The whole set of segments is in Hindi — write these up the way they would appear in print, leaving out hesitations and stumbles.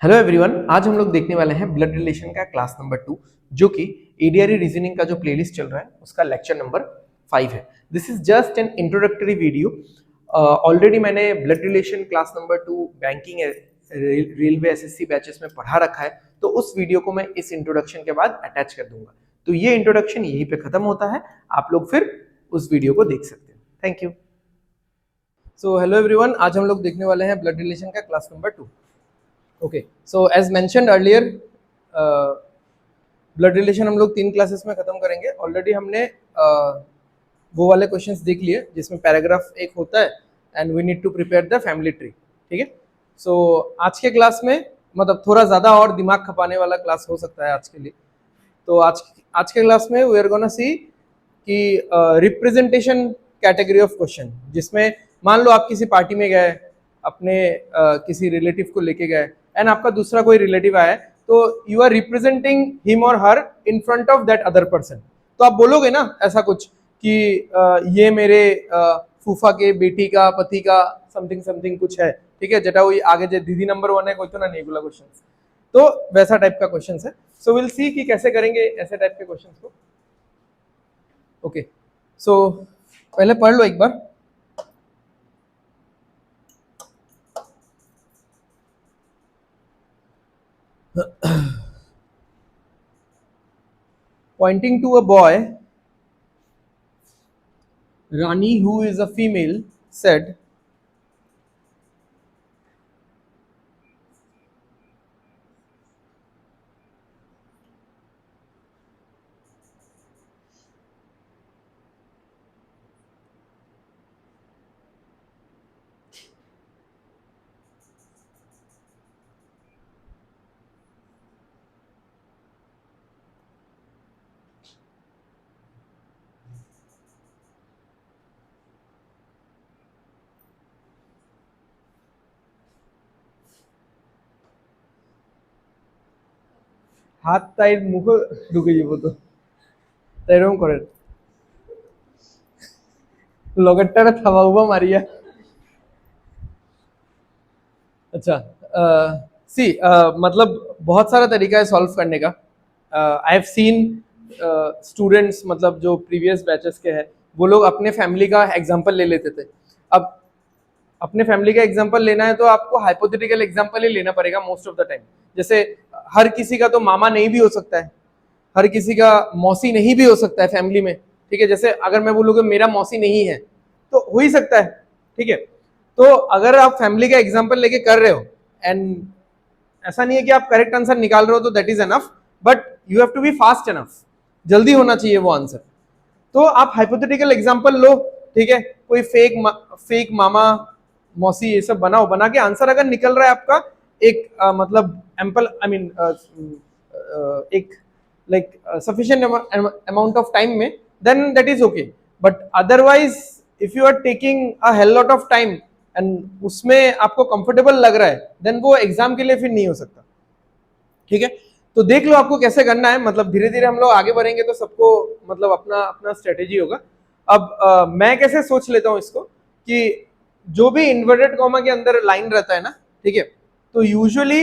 हेलो एवरीवन, आज हम लोग देखने वाले हैं ब्लड रिलेशन का क्लास नंबर 2 जो कि एडीआरई रीजनिंग का जो प्लेलिस्ट चल रहा है उसका लेक्चर नंबर 5 है। This is just an introductory video. Already मैंने blood relation class number 2 banking railway SSC batches में पढ़ा रखा है, तो उस वीडियो को मैं इस इंट्रोडक्शन के बाद अटैच कर दूंगा। तो ये इंट्रोडक्शन यहीं पे खत्म होता है, आप लोग फिर उस वीडियो को देख सकते हैं। Thank you. So hello everyone, आज हम लोग देखने वाले हैं ब्लड रिलेशन का class number 2। Okay, so as mentioned earlier, blood relation हम लोग 3 क्लासेस में खत्म करेंगे। ऑलरेडी हमने वो वाले क्वेश्चंस देख लिए जिसमें पैराग्राफ एक होता है and we need to prepare the family tree. ठीक है, सो आज के क्लास में मतलब थोड़ा ज़्यादा और दिमाग खपाने वाला क्लास हो सकता है आज के लिए। तो आज के क्लास में वी आर गोना सी कि रिप्रेजेंटेशन कैटेगरी ऑफ क्वेश्चन, जिसमें मान लो आप किसी पार्टी में गए, अपने किसी रिलेटिव को लेके गए एंड आपका दूसरा कोई रिलेटिव आया, तो यू आर रिप्रेजेंटिंग हिम और her in front of that other person. तो आप बोलोगे ना ऐसा कुछ कि ये मेरे फूफा के बेटी का पति का समथिंग समथिंग कुछ है। ठीक है, जेटा वही आगे जो दीदी नंबर 1 है कोई तो ना नहीं बोला क्वेश्चन, तो वैसा टाइप का क्वेश्चन है। सो विल सी कि कैसे करेंगे ऐसे टाइप के क्वेश्चन को। ओके, सो पहले पढ़ लो एक बार। Pointing to a boy, Rani, who is a female, said, হাত তাইর মুখ ঢুকে যাব তো তাই এরকম করেন লগেরটারে থামাবো মারিয়া। अच्छा, सी मतलब बहुत सारा तरीका है सॉल्व करने का। आई हैव सीन स्टूडेंट्स, मतलब जो प्रीवियस बैचेस के हैं, वो लोग अपने फैमिली का एग्जांपल ले लेते थे। अब अपने फैमिली का एग्जांपल लेना है तो आपको हाइपोथेटिकल एग्जांपल ही लेना पड़ेगा मोस्ट ऑफ द टाइम। जैसे हर किसी का तो मामा नहीं भी हो सकता है, हर किसी का मौसी नहीं भी हो सकता है फैमिली में। ठीक है, जैसे अगर मैं बोलूँ कि मेरा मौसी नहीं है तो हो ही सकता है। ठीक है, तो अगर आप फैमिली का एग्जांपल लेके कर रहे हो एंड ऐसा नहीं है कि आप करेक्ट आंसर निकाल रहे हो तो that is enough, but you have to be fast enough, जल्दी होना चाहिए वो आंसर। तो आप हाइपोथेटिकल एग्जांपल लो। ठीक है, कोई फेक मामा मौसी ये सब बनाओ, बना के आंसर अगर निकल रहा है आपका एक मतलब एम्पल आई मीन एक like sufficient amount of time में, then that is okay. But otherwise if you are taking a hell lot of time and उसमें आपको कंफर्टेबल लग रहा है, देन वो एग्जाम के लिए फिर नहीं हो सकता। ठीक है, तो देख लो आपको कैसे करना है। मतलब धीरे धीरे हम लोग आगे बढ़ेंगे तो सबको मतलब अपना अपना स्ट्रेटेजी होगा। अब मैं कैसे सोच लेता हूं इसको कि जो भी इन्वर्टेड कॉमा के अंदर लाइन रहता है ना, ठीक है, तो यूजुअली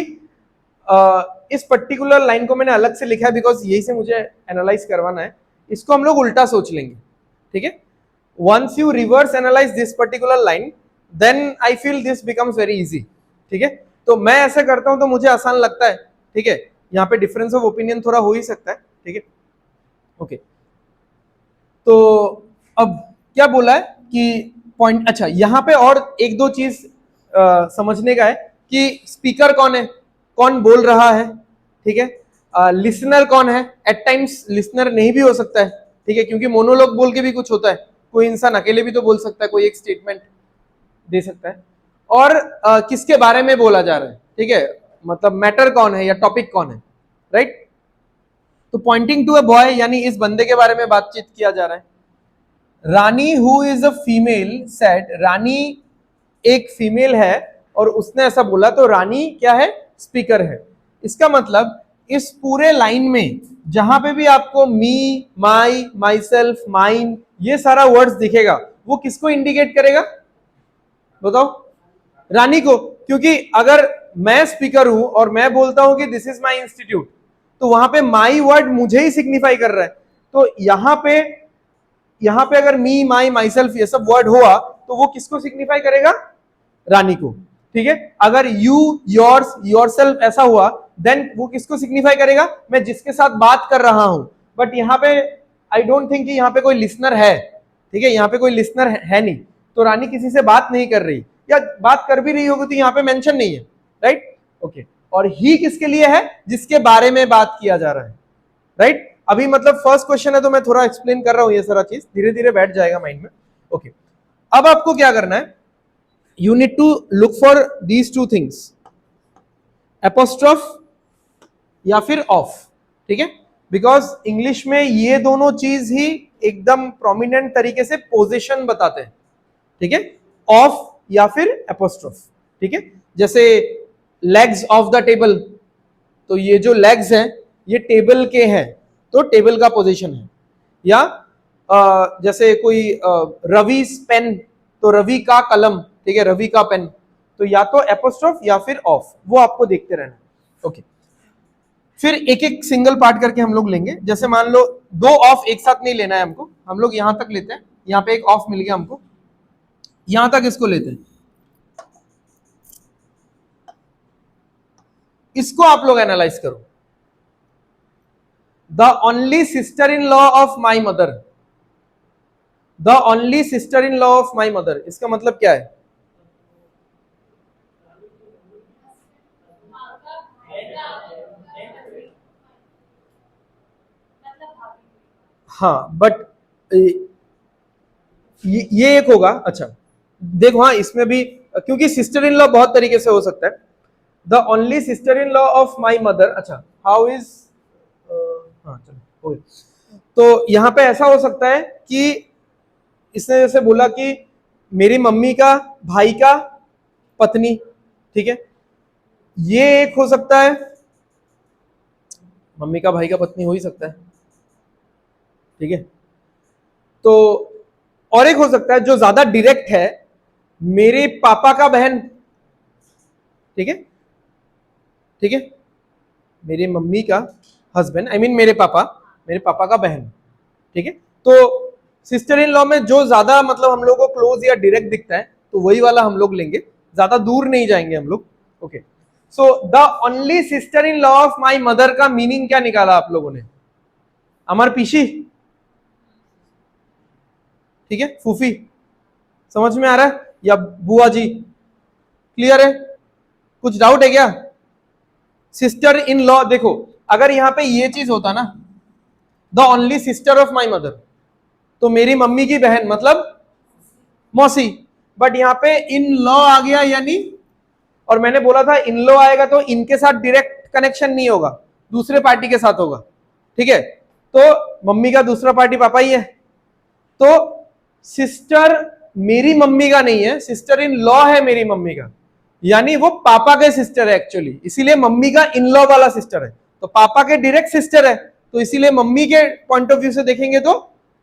इस पर्टिकुलर लाइन को मैंने अलग से लिखा है बिकॉज यही से मुझे एनालाइज करवाना है। इसको हम लोग उल्टा सोच लेंगे। ठीक है, once you reverse analyze this particular line, then I feel this becomes very easy। ठीक है, तो मैं ऐसे करता हूं तो मुझे आसान लगता है। ठीक है, यहाँ पे डिफरेंस ऑफ ओपिनियन थोड़ा हो ही सकता है। ठीक है, ओके, तो अब क्या बोला है कि पॉइंट, अच्छा यहाँ पे और एक दो चीज समझने का है कि स्पीकर कौन है, कौन बोल रहा है। ठीक है, लिसनर कौन है। एट टाइम्स लिसनर नहीं भी हो सकता है। ठीक है, क्योंकि मोनोलॉग बोल के भी कुछ होता है, कोई इंसान अकेले भी तो बोल सकता है, कोई एक स्टेटमेंट दे सकता है। और किसके बारे में बोला जा रहा है। ठीक है, मतलब मैटर कौन है या टॉपिक कौन है, राइट। तो पॉइंटिंग टू अ बॉय यानी इस बंदे के बारे में बातचीत किया जा रहा है। Rani who is a female said, Rani एक फीमेल है और उसने ऐसा बोला, तो रानी क्या है, स्पीकर है। इसका मतलब इस पूरे लाइन में जहां पे भी आपको मी, माई, माई सेल्फ, माइन ये सारा वर्ड्स दिखेगा, वो किसको इंडिकेट करेगा बताओ, रानी को। क्योंकि अगर मैं स्पीकर हूं और मैं बोलता हूं कि दिस इज माई इंस्टीट्यूट, तो वहां पे माई वर्ड मुझे ही सिग्निफाई कर रहा है। तो यहां पे अगर मी, माई, माई सेल्फ ये सब वर्ड हुआ तो वो किसको सिग्निफाई करेगा? रानी को। ठीक है, अगर यू, योर्स, योरसेल्फ ऐसा हुआ देन वो किसको सिग्निफाई करेगा? मैं जिसके साथ बात कर रहा हूं। बट यहां पे आई डोंट थिंक कि यहां पे कोई लिसनर है। ठीक है, यहां पे कोई लिसनर है नहीं, तो रानी किसी से बात नहीं कर रही, या बात कर भी रही होगी तो यहां पे मेंशन नहीं है। Right, okay. और ही किसके लिए है? जिसके बारे में बात किया जा रहा है। राइट, अभी मतलब फर्स्ट क्वेश्चन है तो मैं थोड़ा एक्सप्लेन कर रहा हूं, ये सारा चीज धीरे धीरे बैठ जाएगा माइंड में। ओके, अब आपको क्या करना है? you need to look for these two things, apostrophe या फिर ऑफ। ठीक है, बिकॉज इंग्लिश में ये दोनों चीज ही एकदम प्रोमिनेंट तरीके से पोजीशन बताते हैं। ठीक है, ऑफ या फिर एपोस्ट्रोफ। ठीक है, जैसे लेग्स ऑफ द टेबल, तो ये जो लेग्स हैं ये टेबल के हैं, तो टेबल का पोजीशन है। या जैसे कोई रवि पेन, तो रवि का कलम, ठीक है, रवि का पेन, तो या तो एपोस्ट्रोफ या फिर ऑफ, वो आपको देखते रहना। ओके, फिर एक एक सिंगल पार्ट करके हम लोग लेंगे। जैसे मान लो दो ऑफ एक साथ नहीं लेना है हमको, हम लोग यहां तक लेते हैं, यहां पे एक ऑफ मिल गया हमको, यहां तक इसको लेते हैं, इसको आप लोग एनालाइज करो। The only sister in law of my mother, the only sister in law of my mother, इसका मतलब क्या है? हाँ, बट ये एक होगा। अच्छा देखो, हाँ इसमें भी, क्योंकि सिस्टर इन लॉ बहुत तरीके से हो सकता है। The only sister in law of my mother, अच्छा हाउ इज, हाँ चलो, तो यहां पे ऐसा हो सकता है कि इसने जैसे बोला कि मेरी मम्मी का भाई का पत्नी, ठीक है, ये एक हो सकता है, मम्मी का भाई का पत्नी हो ही सकता है। ठीक है, तो और एक हो सकता है जो ज्यादा डायरेक्ट है, मेरे पापा का बहन। ठीक है, ठीक है, मेरी मम्मी का हस्बैंड, आई मीन मेरे पापा का बहन। ठीक है, तो सिस्टर इन लॉ में जो ज्यादा मतलब हम लोग को क्लोज या डायरेक्ट दिखता है तो वही वाला हम लोग लेंगे, ज्यादा दूर नहीं जाएंगे हम लोग। Okay, so the only sister in law of my mother का मीनिंग क्या निकाला आप लोगों ने? अमर पीशी, ठीक है, फूफी, समझ में आ रहा है, या बुआ जी? क्लियर है? कुछ डाउट है क्या? सिस्टर इन लॉ, देखो अगर यहां पे ये चीज होता ना, the only sister of my mother, तो मेरी मम्मी की बहन मतलब मौसी, बट यहां पे इन लॉ आ गया यानी, और मैंने बोला था इन लॉ आएगा तो इनके साथ डायरेक्ट कनेक्शन नहीं होगा, दूसरे पार्टी के साथ होगा। ठीक है, तो मम्मी का दूसरा पार्टी पापा ही है, तो सिस्टर मेरी मम्मी का नहीं है, सिस्टर इन लॉ है मेरी मम्मी का, यानी वो पापा के सिस्टर है एक्चुअली, इसीलिए मम्मी का इन लॉ वाला सिस्टर है, तो पापा के डायरेक्ट सिस्टर है, तो इसीलिए मम्मी के पॉइंट ऑफ व्यू से देखेंगे तो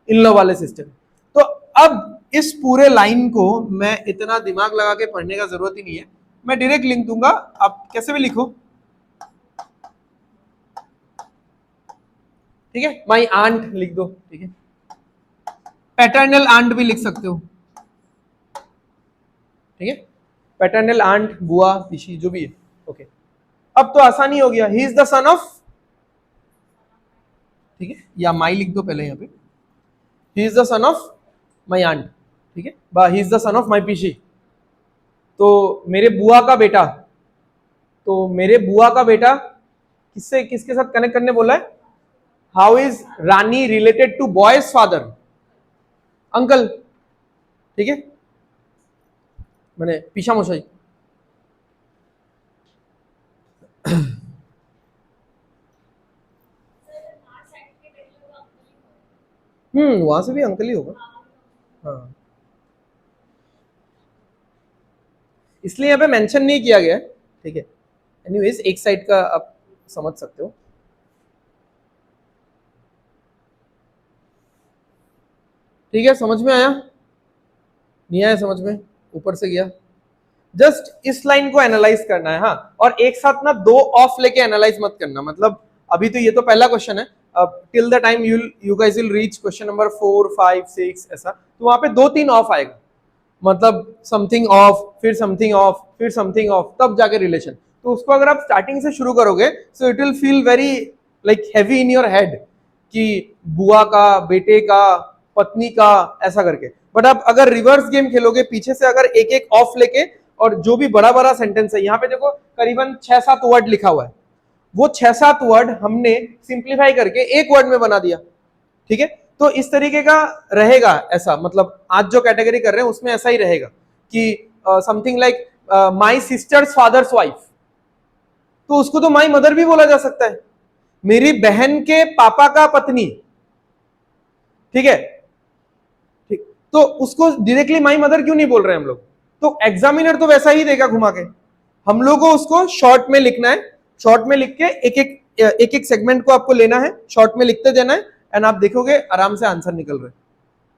इन लॉ वाले सिस्टर। तो अब इस पूरे लाइन को मैं इतना दिमाग लगा के पढ़ने का जरूरत ही नहीं है, मैं डायरेक्ट लिख दूंगा, आप कैसे भी लिखो। ठीक है, माई आंट लिख दो, ठीक है, पैटर्नल आंट भी लिख सकते हो। ठीक है, पैटर्नल आंट, बुआ, पिशी, जो भी है। ओके, अब तो आसानी हो गया, he is the son of, ठीक है, या माई लिख दो पहले यहाँ पे, he is the son of my aunt. ठीक है, बा he is the son of my pishi, तो मेरे बुआ का बेटा, तो मेरे बुआ का बेटा किससे, किसके साथ कनेक्ट करने बोला है? How is Rani related to boy's father? Uncle. ठीक है, मैंने पीछा मोशाई। वहां से भी अंकल ही होगा। हाँ, इसलिए यहाँ पे मेंशन नहीं किया गया है। ठीक है, एनीवेज एक साइड का आप समझ सकते हो। ठीक है, समझ में आया? नहीं आया समझ में? ऊपर से गया? जस्ट इस लाइन को एनालाइज करना है। हाँ, और एक साथ ना दो ऑफ लेके एनालाइज मत करना। मतलब अभी तो ये तो पहला क्वेश्चन है, till the time you guys will reach question number 4 5 6 ऐसा, तो वहां पे 2-3 ऑफ आएगा, मतलब समथिंग ऑफ, फिर समथिंग ऑफ, फिर समथिंग ऑफ, तब जाके रिलेशन। तो उसको अगर आप स्टार्टिंग से शुरू करोगे so it will feel very like heavy in your head कि बुआ का, बेटे का, पत्नी का, ऐसा करके। बट आप अगर रिवर्स गेम खेलोगे, पीछे से अगर एक एक ऑफ लेके, और जो भी बड़ा बड़ा सेंटेंस है, यहाँ पे देखो करीबन 6-7 वर्ड लिखा हुआ है, वो 6-7 वर्ड हमने सिंप्लीफाई करके एक वर्ड में बना दिया। ठीक है, तो इस तरीके का रहेगा ऐसा, मतलब आज जो कैटेगरी कर रहे हैं उसमें ऐसा ही रहेगा कि something like my sister's father's wife, तो उसको तो माई मदर भी बोला जा सकता है, मेरी बहन के पापा का पत्नी। ठीक है, ठीक, तो उसको डायरेक्टली माई मदर क्यों नहीं बोल रहे हैं हम लोग? तो एग्जामिनर तो वैसा ही देगा घुमा के, हम लोग को उसको शॉर्ट में लिखना है, शॉर्ट में लिख के एक एक सेगमेंट को आपको लेना है, शॉर्ट में लिखते देना है, एंड आप देखोगे आराम से आंसर निकल रहे।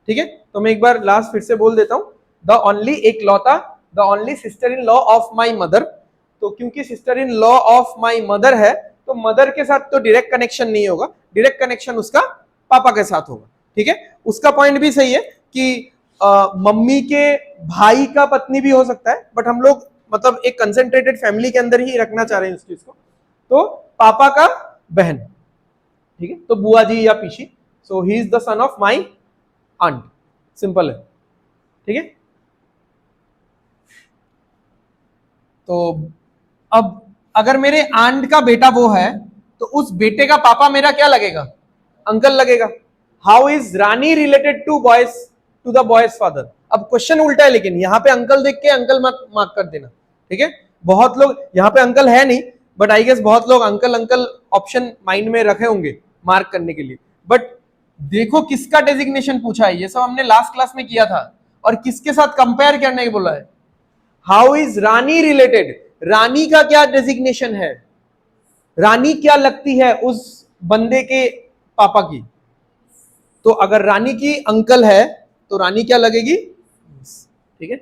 ठीक है, तो मैं एक बार लास्ट फिर से बोल देता हूं, द ओनली एक लौता, the only sister in law of my mother. तो क्योंकि sister in law of my mother है, तो मदर के साथ तो डायरेक्ट कनेक्शन नहीं होगा, डायरेक्ट कनेक्शन उसका पापा के साथ होगा। ठीक है, उसका पॉइंट भी सही है कि मम्मी के भाई का पत्नी भी हो सकता है, बट हम लोग मतलब एक कंसेंट्रेटेड फैमिली के अंदर ही रखना चाह रहे हैं उस चीज को, तो पापा का बहन। ठीक है, तो बुआ जी या पीसी, so he is the son of my aunt, simple है। ठीक है, तो अब अगर मेरे आंट का बेटा वो है, तो उस बेटे का पापा मेरा क्या लगेगा? अंकल लगेगा। How is Rani related to boy's, to the boy's father? अब क्वेश्चन उल्टा है, लेकिन यहाँ पे अंकल देख के अंकल मत मार्क कर देना। ठीक है, बहुत लोग यहाँ पे अंकल है नहीं, बट आई गेस बहुत लोग अंकल अंकल ऑप्शन माइंड में रखे होंगे मार्क करने के लिए। बट देखो किसका डेजिग्नेशन पूछा है, ये सब हमने लास्ट क्लास में किया था, और किसके साथ कंपेयर करने के बोला है। हाउ इज रानी रिलेटेड, रानी का क्या डेजिग्नेशन है, रानी क्या लगती है उस बंदे के पापा की। तो अगर रानी की अंकल है तो रानी क्या लगेगी? ठीक है,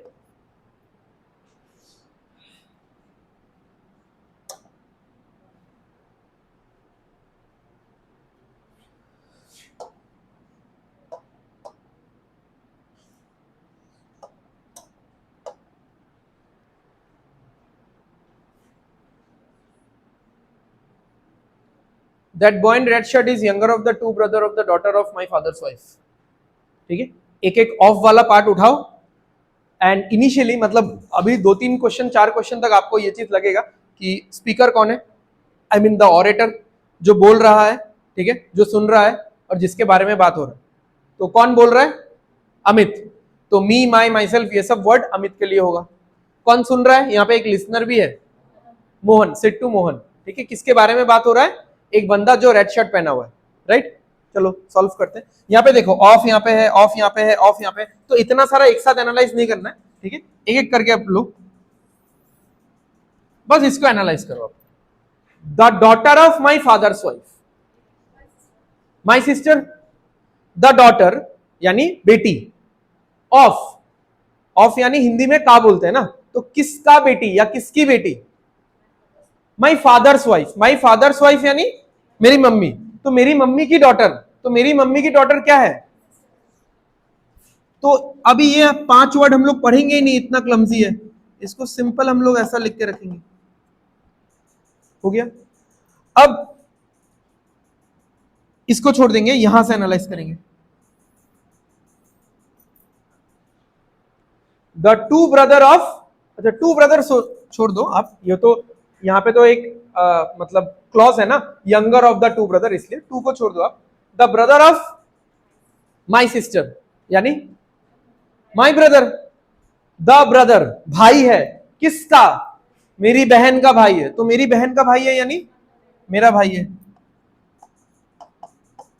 that boy in red shirt is younger of the two brother of the daughter of my father's wife. ठीक है, एक एक ऑफ वाला पार्ट उठाओ, एंड इनिशियली मतलब अभी 2-3 क्वेश्चन 4 क्वेश्चन तक आपको ये चीज लगेगा कि स्पीकर कौन है, आई मीन द ऑरेटर, जो बोल रहा है। ठीक है, जो सुन रहा है और जिसके बारे में बात हो रहा है। तो कौन बोल रहा है? अमित। तो मी, माई, माई सेल्फ, ये सब वर्ड अमित के लिए होगा। कौन सुन रहा है? यहाँ पे एक लिसनर भी है, मोहन, सिट्टू मोहन। ठीक है, किसके बारे में बात हो रहा है? एक बंदा जो रेड शर्ट पहना हुआ है। राइट, चलो सॉल्व करते हैं। यहाँ पे देखो ऑफ यहाँ पे है, ऑफ यहाँ पे है, ऑफ यहाँ पे, तो इतना सारा एक साथ एनालाइज नहीं करना है। ठीक है, एक एक करके आप लोग बस इसको एनालाइज करो आप। The daughter of my father's wife, my sister, the daughter यानी बेटी, ऑफ, ऑफ यानी हिंदी में का बोलते हैं ना, तो किसका बेटी या किसकी बेटी? My father's wife, my father's wife यानी मेरी मम्मी, तो मेरी मम्मी की डॉटर, तो मेरी मम्मी की डॉटर क्या है? तो अभी ये 5 वर्ड हम लोग पढ़ेंगे ही नहीं, इतना क्लमजी है, इसको सिंपल हम लोग ऐसा लिख के रखेंगे। हो गया, अब इसको छोड़ देंगे, यहां से एनालाइज करेंगे। द टू ब्रदर ऑफ, अच्छा टू ब्रदर छोड़ दो आप, ये तो यहाँ पे तो एक मतलब क्लॉज है ना, younger of the two brother, इसलिए टू को छोड़ दो आप। The brother of my sister यानी माई ब्रदर, द ब्रदर भाई है, किसका? मेरी बहन का भाई है, तो मेरी बहन का भाई है यानी मेरा भाई है।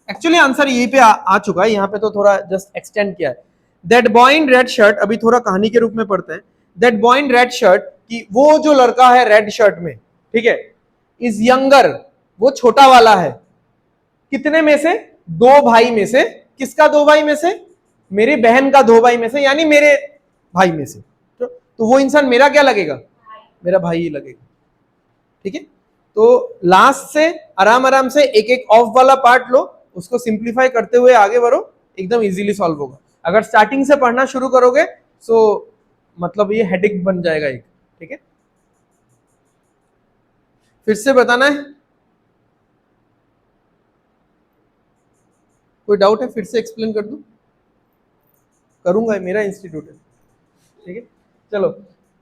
एक्चुअली आंसर यहीं पे आ चुका है, यहाँ पे तो थोड़ा जस्ट एक्सटेंड किया है। That boy in red shirt, अभी थोड़ा कहानी के रूप में पढ़ते हैं। That boy in red shirt, कि वो जो लड़का है रेड शर्ट में, ठीक है, इज यंगर, वो छोटा वाला है, कितने में से? 2 भाई में से। किसका 2 भाई में से? मेरी बहन का 2 भाई में से, यानी मेरे भाई में से। तो तो वो इंसान मेरा क्या लगेगा, मेरा भाई ही लगेगा। ठीक है, तो लास्ट से आराम आराम से एक एक ऑफ वाला पार्ट लो, उसको सिंप्लीफाई करते हुए आगे बढ़ो, एकदम इजीली सॉल्व होगा। अगर स्टार्टिंग से पढ़ना शुरू करोगे तो मतलब ये हेडेक बन जाएगा एक। ठीक है, फिर से बताना है, कोई डाउट है फिर से एक्सप्लेन कर दूं? करूंगा, मेरा इंस्टीट्यूट है। ठीक है, चलो,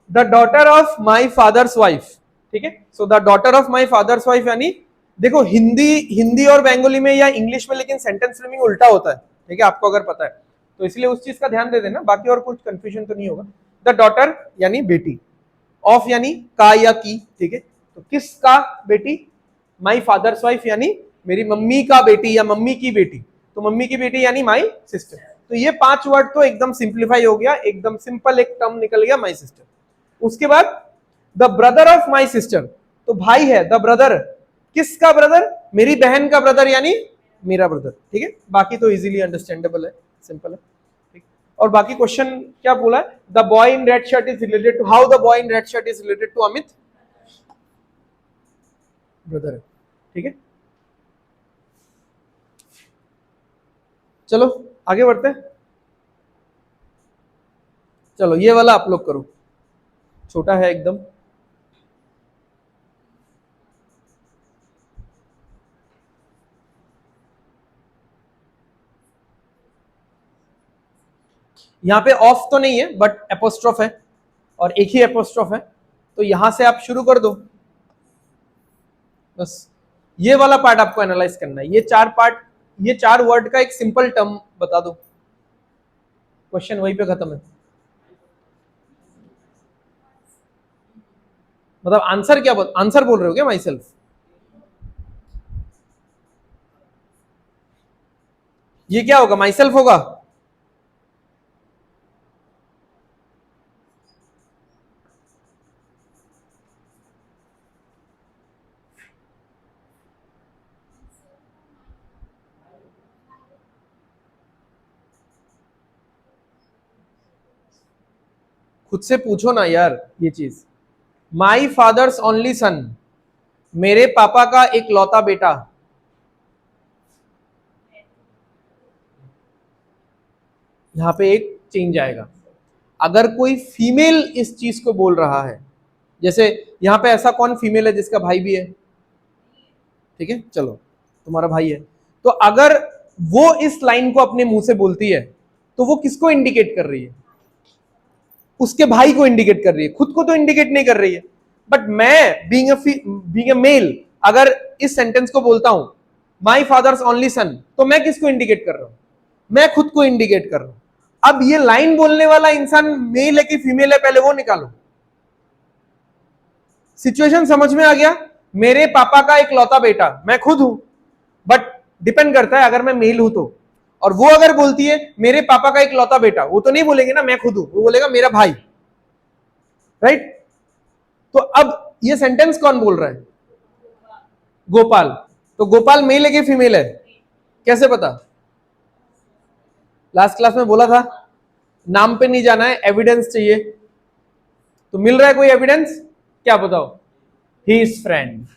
the daughter of my father's wife. ठीक है, so the daughter of my father's wife, यानी देखो हिंदी और बंगाली में या इंग्लिश में लेकिन सेंटेंस फ्रेमिंग उल्टा होता है। ठीक है, आपको अगर पता है तो इसलिए उस चीज का ध्यान दे देना, बाकी और कुछ कंफ्यूजन तो नहीं होगा। द डॉटर यानी बेटी, ऑफ यानी का या की। ठीक है, तो किसका बेटी, माई फादर्स वाइफ यानी मेरी मम्मी का बेटी या मम्मी की बेटी, तो मम्मी की बेटी यानी माई सिस्टर। तो ये 5 वर्ड तो एकदम सिंप्लीफाई हो गया, एकदम सिंपल एक टर्म निकल गया, माई सिस्टर। उसके बाद the brother of my sister, तो भाई है द ब्रदर, किसका ब्रदर, मेरी बहन का ब्रदर यानी मेरा ब्रदर। ठीक है, बाकी तो इजीली अंडरस्टैंडेबल है, सिंपल है। ठीक, और बाकी क्वेश्चन क्या बोला है, the boy in red shirt is related to, how the boy in red shirt is related to Amit, brother है। ठीक है, चलो आगे बढ़ते हैं। चलो ये वाला आप लोग करो, छोटा है एकदम। यहां पे ऑफ तो नहीं है बट एपोस्ट्रोफ है, और एक ही एपोस्ट्रोफ है, तो यहां से आप शुरू कर दो। बस ये वाला पार्ट आपको एनालाइज करना है, ये 4 पार्ट, ये 4 वर्ड का एक सिंपल टर्म बता दो, क्वेश्चन वहीं पे खत्म है। मतलब आंसर क्या आंसर बोल रहे हो क्या, माई सेल्फ? ये क्या होगा, माई सेल्फ होगा? खुद से पूछो ना यार ये चीज। माई फादर्स ओनली सन, मेरे पापा का एक लौता बेटा। यहां पे एक चेंज आएगा, अगर कोई फीमेल इस चीज को बोल रहा है, जैसे यहां पे ऐसा कौन फीमेल है जिसका भाई भी है? ठीक है, चलो तुम्हारा भाई है, तो अगर वो इस लाइन को अपने मुंह से बोलती है तो वो किसको इंडिकेट कर रही है? उसके भाई को इंडिकेट कर रही है, खुद को तो इंडिकेट नहीं कर रही है। बट मैं बीइंग अ मेल अगर इस सेंटेंस को बोलता हूं, माई फादर्स ओनली सन, तो मैं किसको इंडिकेट कर रहा हूं? मैं खुद को इंडिकेट कर रहा हूं। अब ये लाइन बोलने वाला इंसान मेल है कि फीमेल है, पहले वो निकालो। सिचुएशन समझ में आ गया? मेरे पापा का एक लौता बेटा, मैं खुद हूं, बट डिपेंड करता है अगर मैं मेल हूं तो। और वो अगर बोलती है मेरे पापा का एक लौता बेटा, वो तो नहीं बोलेंगे ना मैं खुद हूं, वो बोलेगा मेरा भाई, राइट? तो अब ये सेंटेंस कौन बोल रहा है? गोपाल। तो गोपाल मेल है कि फीमेल है, कैसे पता? लास्ट क्लास में बोला था, नाम पे नहीं जाना है, एविडेंस चाहिए। तो मिल रहा है कोई एविडेंस? क्या बताओ? He is friend.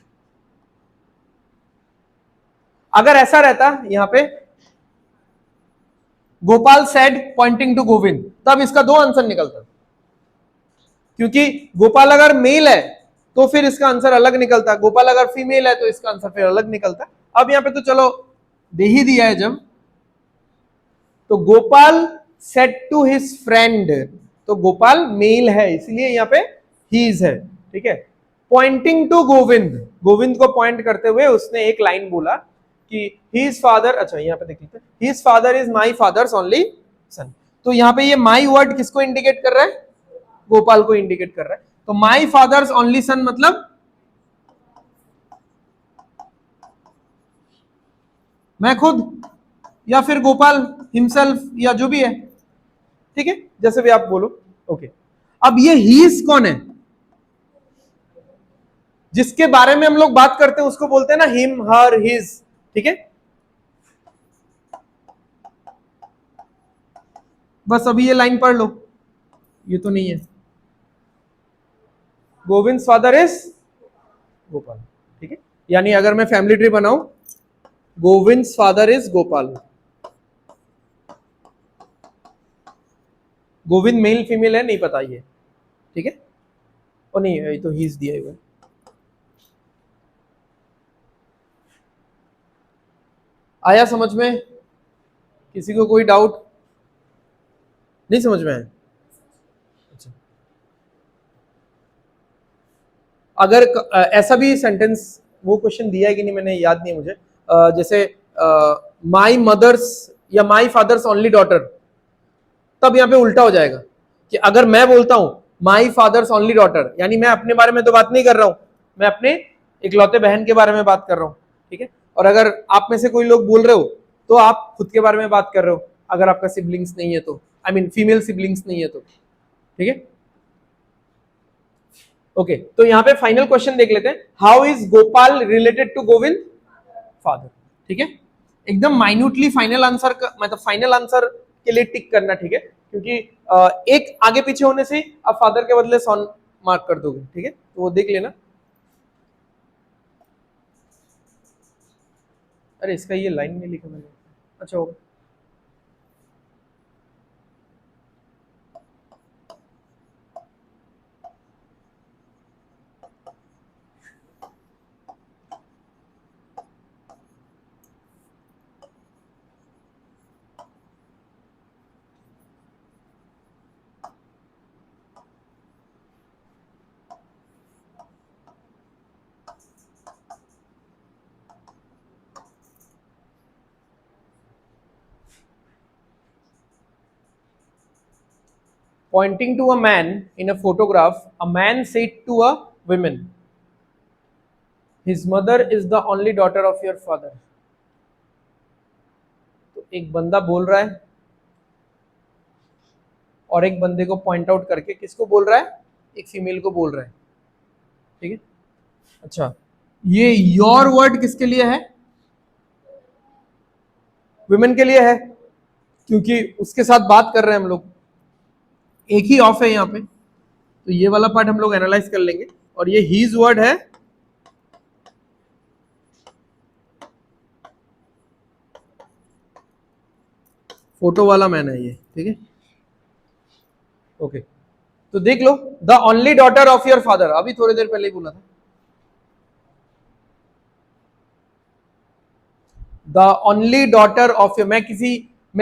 अगर ऐसा रहता यहां पे, Gopal said pointing to Govind, तब इसका 2 आंसर निकलता, क्योंकि गोपाल अगर मेल है तो फिर इसका आंसर अलग निकलता, गोपाल अगर फीमेल है तो इसका आंसर फिर अलग निकलता। अब यहां पे तो चलो दे ही दिया है जब, तो Gopal said to his friend, तो गोपाल मेल है इसलिए यहां पे हीज है। ठीक है, पॉइंटिंग टू गोविंद, गोविंद को पॉइंट करते हुए उसने एक लाइन बोला कि हिज फादर, अच्छा यहां पे देख लेते हैं, his father is my father's only son. तो यहां पे ये माई वर्ड किसको इंडिकेट कर रहा है? गोपाल को इंडिकेट कर रहा है। तो माई फादर्स ओनली सन मतलब मैं खुद, या फिर गोपाल हिमसेल्फ, या जो भी है। ठीक है, जैसे भी आप बोलो। ओके, अब ये हीज कौन है? जिसके बारे में हम लोग बात करते हैं उसको बोलते हैं ना हिम, हर, हिज। ठीक है, बस अभी ये लाइन पढ़ लो, ये तो नहीं है। गोविंद फादर इज गोपाल, ठीक है। यानी अगर मैं फैमिली ट्री बनाऊं, Govind father is Gopal, Govind male female है नहीं पता ये, ठीक है। और नहीं, ये तो हीज दिया हुआ है। आया समझ में? किसी को कोई डाउट? नहीं समझ में आया? अच्छा, अगर ऐसा भी सेंटेंस, वो क्वेश्चन दिया है कि नहीं मैंने याद नहीं मुझे, जैसे माई मदर्स या माई फादर्स ओनली डॉटर, तब यहाँ पे उल्टा हो जाएगा कि अगर मैं बोलता हूं माई फादर्स ओनली डॉटर, यानी मैं अपने बारे में तो बात नहीं कर रहा हूं, मैं अपने इकलौते बहन के बारे में बात कर रहा हूं, ठीक है। और अगर आप में से कोई लोग बोल रहे हो तो आप खुद के बारे में बात कर रहे हो, अगर आपका सिबलिंग्स नहीं है तो, आई मीन फीमेल सिबलिंग्स नहीं है तो, ठीक है। ओके, तो यहाँ पे फाइनल क्वेश्चन देख लेते हैं, how is Gopal related to Govind father, ठीक है। एकदम माइन्यूटली फाइनल आंसर, मतलब फाइनल आंसर के लिए टिक करना, ठीक है, क्योंकि एक आगे पीछे होने से आप फादर के बदले सन मार्क कर दोगे, ठीक है, तो वो देख लेना। अरे इसका ये लाइन नहीं लिखा मैंने, अच्छा होगा। Pointing to a man in a photograph, a man said to a woman, his mother is the only daughter of your father. तो एक बंदा बोल रहा है और एक बंदे को पॉइंट आउट करके, किसको बोल रहा है? एक फीमेल को बोल रहा है, ठीक है। अच्छा, ये योर वर्ड किसके लिए है? वुमेन के लिए है, क्योंकि उसके साथ बात कर रहे हैं हम लोग, एक ही ऑफ है यहाँ पे, तो ये वाला पार्ट हम लोग एनालाइज कर लेंगे। और ये हीज वर्ड है, फोटो वाला मैन है ये, ठीक है। ओके, तो देख लो, the only daughter of your father, अभी थोड़ी देर पहले ही बोला था, the only daughter of your, मैं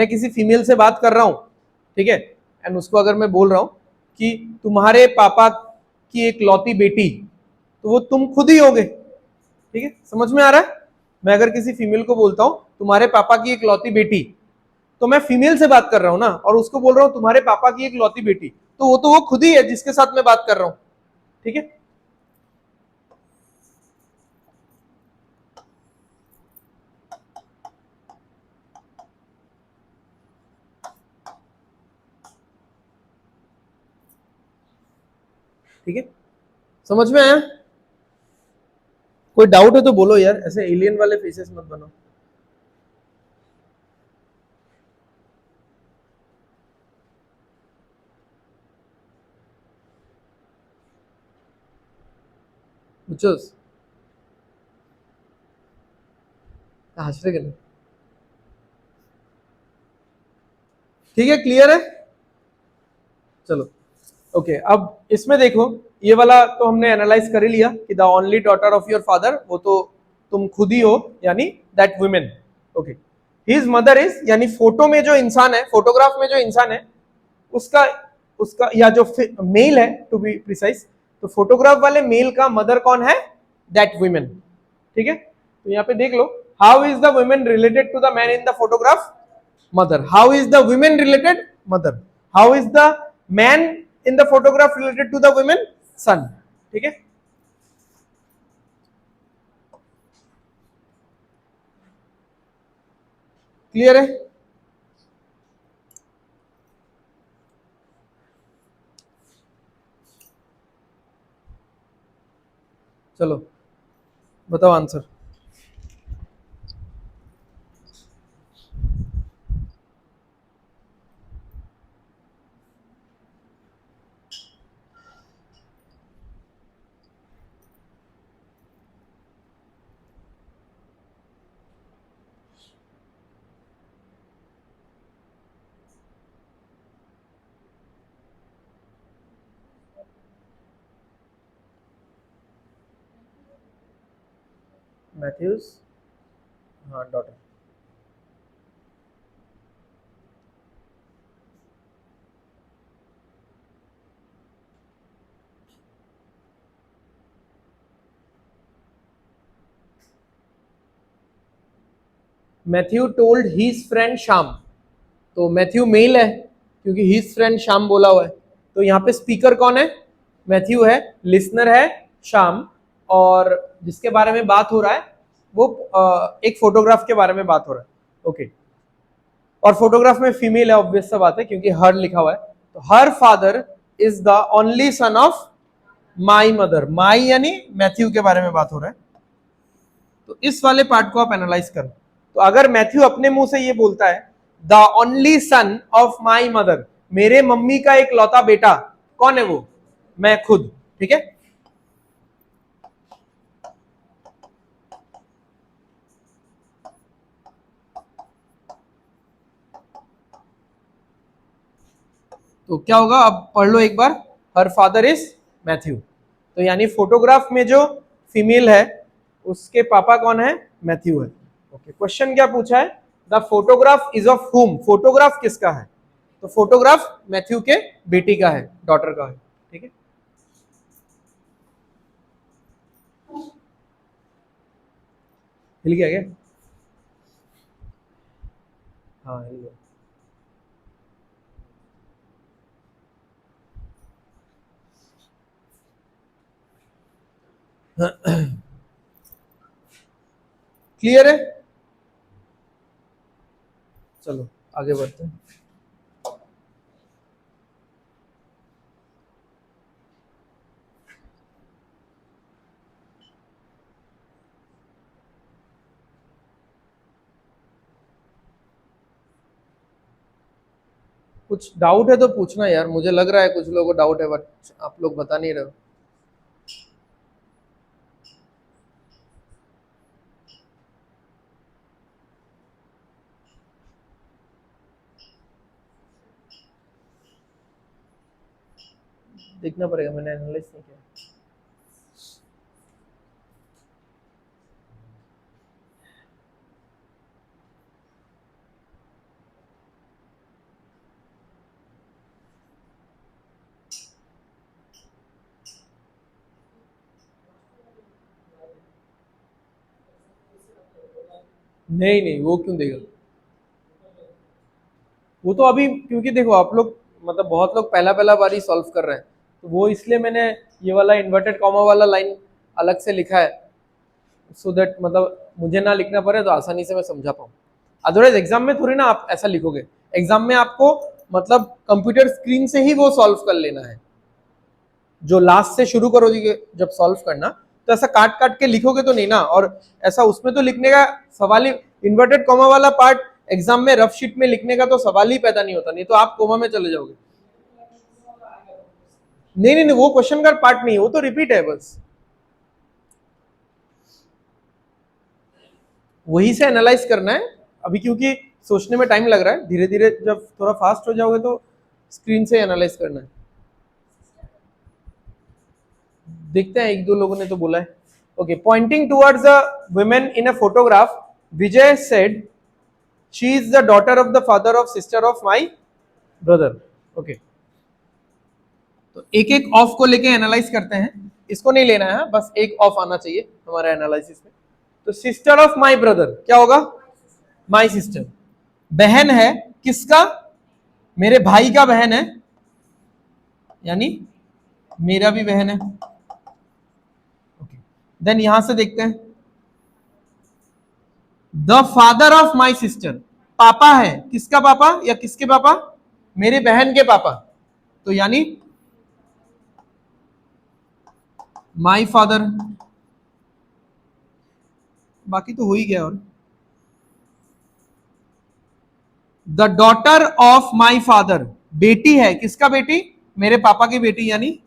किसी फीमेल से बात कर रहा हूं, ठीक है, एंड उसको अगर मैं बोल रहा हूं कि तुम्हारे पापा की एक लौती बेटी, तो वो तुम खुद ही होगे, ठीक है, समझ में आ रहा है? मैं अगर किसी फीमेल को बोलता हूं तुम्हारे पापा की एक लौती बेटी, तो मैं फीमेल से बात कर रहा हूं ना, और उसको बोल रहा हूं तुम्हारे पापा की एक लौती बेटी, तो वो खुद ही है जिसके साथ मैं बात कर रहा हूं, ठीक है। ठीक है, समझ में आया? कोई डाउट है तो बोलो यार, ऐसे एलियन वाले फेसेस मत बनाओ। पूछोस, हंस रहे गले, ठीक है, क्लियर है? चलो, ओके, अब इसमें देखो, ये वाला तो हमने एनालाइज कर ही लिया कि the only daughter of your father, वो तो तुम खुद ही हो, यानी that women, okay. His mother is, यानी फोटो में जो इंसान है, फोटोग्राफ में जो इंसान है, उसका उसका या जो मेल है टू बी प्रिसाइज, तो फोटोग्राफ वाले मेल का मदर कौन है? दैट वुमेन, ठीक है। तो यहाँ पे देख लो, how is the women related to the man in the photograph? Mother. How is the women related? Mother. How is the man in the photograph related to the women? Son, ठीक है। क्लियर है? चलो बताओ आंसर। मैथ्यूज, हाँ daughter. Matthew told his friend Shyam, तो मैथ्यू मेल है क्योंकि हीज फ्रेंड श्याम बोला हुआ है, तो यहाँ पे स्पीकर कौन है? मैथ्यू है, लिसनर है श्याम, और जिसके बारे में बात हो रहा है वो एक फोटोग्राफ के बारे में बात हो रहा है। ओके, और फोटोग्राफ में फीमेल है, ऑब्वियस सा बात है क्योंकि हर लिखा हुआ है। तो her father is the only son of my mother, my यानी मैथ्यू के बारे में बात हो रहा है। तो इस वाले पार्ट को आप एनालाइज करो। तो अगर मैथ्यू अपने मुंह से ये बोलता है the only son of my mother, मेरे मम्मी का एक लौता बेटा, कौन है वो? मैं खुद। ठीक है, तो क्या होगा? अब पढ़ लो एक बार, हर फादर इज मैथ्यू, तो यानी फोटोग्राफ में जो फीमेल है उसके पापा कौन है? मैथ्यू है। ओके, क्वेश्चन क्या पूछा है? द फोटोग्राफ इज ऑफ हुम, फोटोग्राफ किसका है? तो फोटोग्राफ मैथ्यू के बेटी का है, डॉटर का है। ठीक है, हिल गया क्या? हाँ हिल गया। क्लियर है? चलो आगे बढ़ते हैं। कुछ डाउट है तो पूछना यार, मुझे लग रहा है कुछ लोगों को डाउट है बट आप लोग बता नहीं रहे हो। देखना पड़ेगा, मैंने एनालाइज नहीं किया। नहीं नहीं, वो क्यों देगा? वो तो अभी क्योंकि देखो आप लोग मतलब बहुत लोग पहला पहला बार ही सॉल्व कर रहे हैं, तो वो इसलिए मैंने ये वाला इन्वर्टेड कॉमा वाला लाइन अलग से लिखा है, सो दैट मतलब मुझे ना लिखना पड़े तो आसानी से मैं समझा पाऊँ। अदरवाइज एग्जाम में थोड़ी ना आप ऐसा लिखोगे, एग्जाम में आपको मतलब कंप्यूटर स्क्रीन से ही वो सॉल्व कर लेना है। जो लास्ट से शुरू करोगे जब सॉल्व करना, तो ऐसा काट काट के लिखोगे तो नहीं ना, और ऐसा उसमें तो लिखने का सवाल ही, इन्वर्टेड कॉमा वाला पार्ट एग्जाम में रफ शीट में लिखने का तो सवाल ही पैदा नहीं होता, नहीं तो आप कोमा में चले जाओगे। नहीं नहीं नहीं, वो क्वेश्चन का पार्ट नहीं है, वो तो रिपीट है बस, वही से एनालाइज करना है। अभी क्योंकि सोचने में टाइम लग रहा है, धीरे धीरे जब थोड़ा फास्ट हो जाओगे तो स्क्रीन से एनालाइज करना है। देखते हैं, एक दो लोगों ने तो बोला है। Okay, pointing towards a women in a photograph, Vijay said she is the daughter of the father of sister of my brother. Okay, तो एक एक ऑफ को लेके एनालाइज करते हैं, इसको नहीं लेना है, बस एक ऑफ आना चाहिए हमारे एनालिसिस में। तो सिस्टर ऑफ माई ब्रदर क्या होगा? My sister. बहन है किसका? मेरे भाई का बहन है, यानी मेरा भी बहन है। ओके, देन यहां से देखते हैं, the father of my sister, पापा है, किसका पापा या किसके पापा? मेरे बहन के पापा, तो यानी माई फादर। बाकी तो हो ही गया। और the daughter of my father, बेटी है, किसका बेटी? मेरे पापा की बेटी, यानी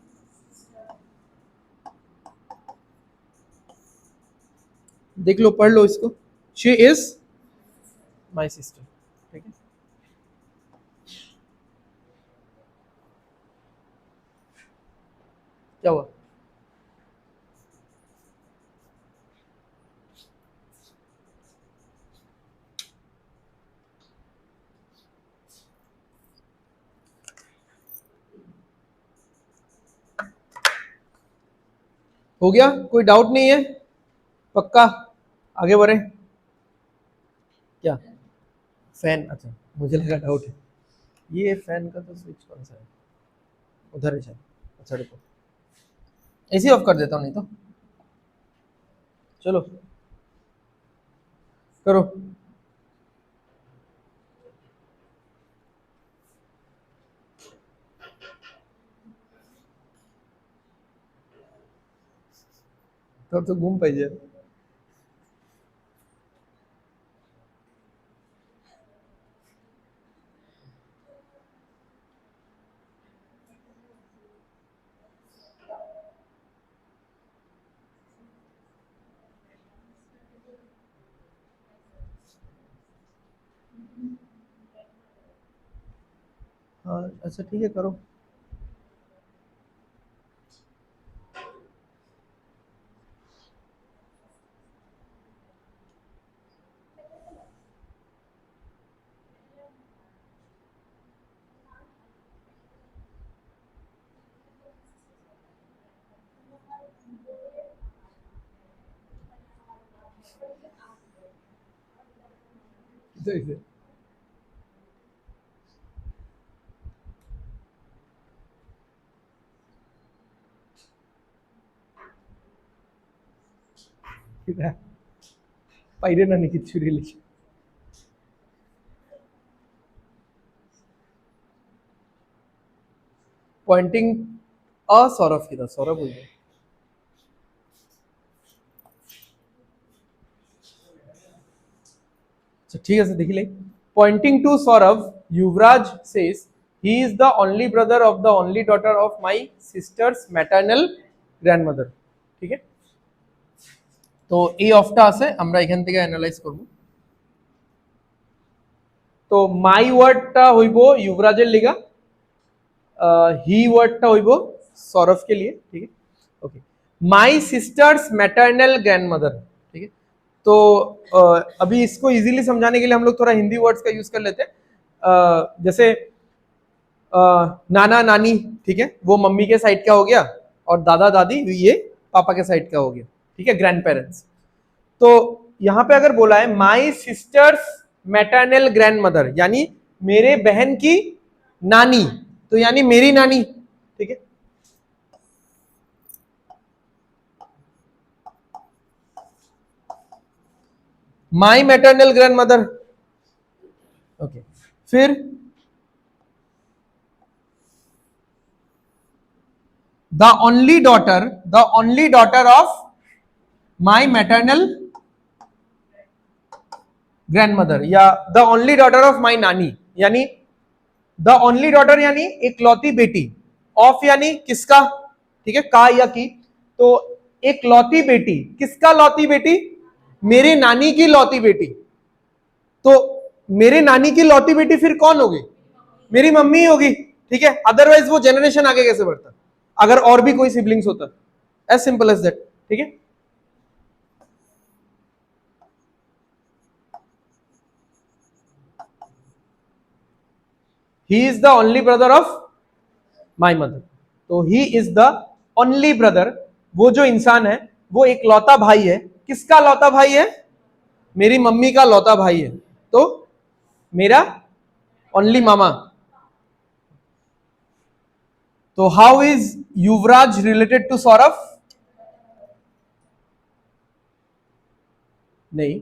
देख लो, पढ़ लो इसको, शी इज माई सिस्टर। ठीक है, क्या हुआ? हो गया, कोई डाउट नहीं है? पक्का आगे बढ़े क्या? फैन, अच्छा मुझे लगा डाउट है। ये फैन का तो स्विच कौन सा है? उधर है शायद। अच्छा रुको, एसी ऑफ कर देता हूँ नहीं तो। चलो करो। तो घूम पाहिजे। हाँ अच्छा ठीक है करो। सही से। पायरे ना निकित छुरी लिखी। पॉइंटिंग सौरभ की था, सौरभ बोल रहे। अच्छा ठीक है, देखिए like pointing to Saurabh, Yuvraj says he is the only brother of the only daughter of my sister's maternal grandmother. ठीक है, তো এই অফটা আছে আমরা এখান থেকে অ্যানালাইজ করব। তো মাই ওয়ার্ডটা হইব युवराजेर लिगा, ही वर्डটা হইব सौरभ के लिए। ठीक है, ओके। माई सिस्टर्स मैटरनल ग्रैंडमदर। ठीक है, तो अभी इसको इजीली समझाने के लिए हम लोग थोड़ा हिंदी वर्ड्स का यूज कर लेते हैं। जैसे नाना नानी, ठीक है, वो मम्मी के साइड का हो गया, और दादा दादी ये पापा के साइड का हो गया। ठीक है, ग्रैंड पेरेंट्स। तो यहां पे अगर बोला है माई सिस्टर्स मैटरनल ग्रैंडमदर, यानी मेरे बहन की नानी, तो यानी मेरी नानी। ठीक है, माई मैटरनल ग्रैंडमदर। ओके, फिर the only daughter of my maternal grandmother, या the only daughter of my nani, यानी द ओनली डॉटर यानी एकलौती बेटी, ऑफ यानी किसका, ठीक है, का या की, तो एक लौती बेटी, किसका लौती बेटी? मेरे नानी की लौती बेटी। तो मेरे नानी की लौती बेटी फिर कौन होगी? मेरी मम्मी होगी। ठीक है, अदरवाइज वो जनरेशन आगे कैसे बढ़ता अगर और भी कोई सिबलिंग्स होता? As simple as that. ठीक है, he is the only brother of my mother. तो he is the only brother, वो जो इंसान है वो एक लौता भाई है। किसका लौता भाई है? मेरी मम्मी का लौता भाई है, तो मेरा ओनली मामा। तो how is Yuvraj related to Saurabh? नहीं,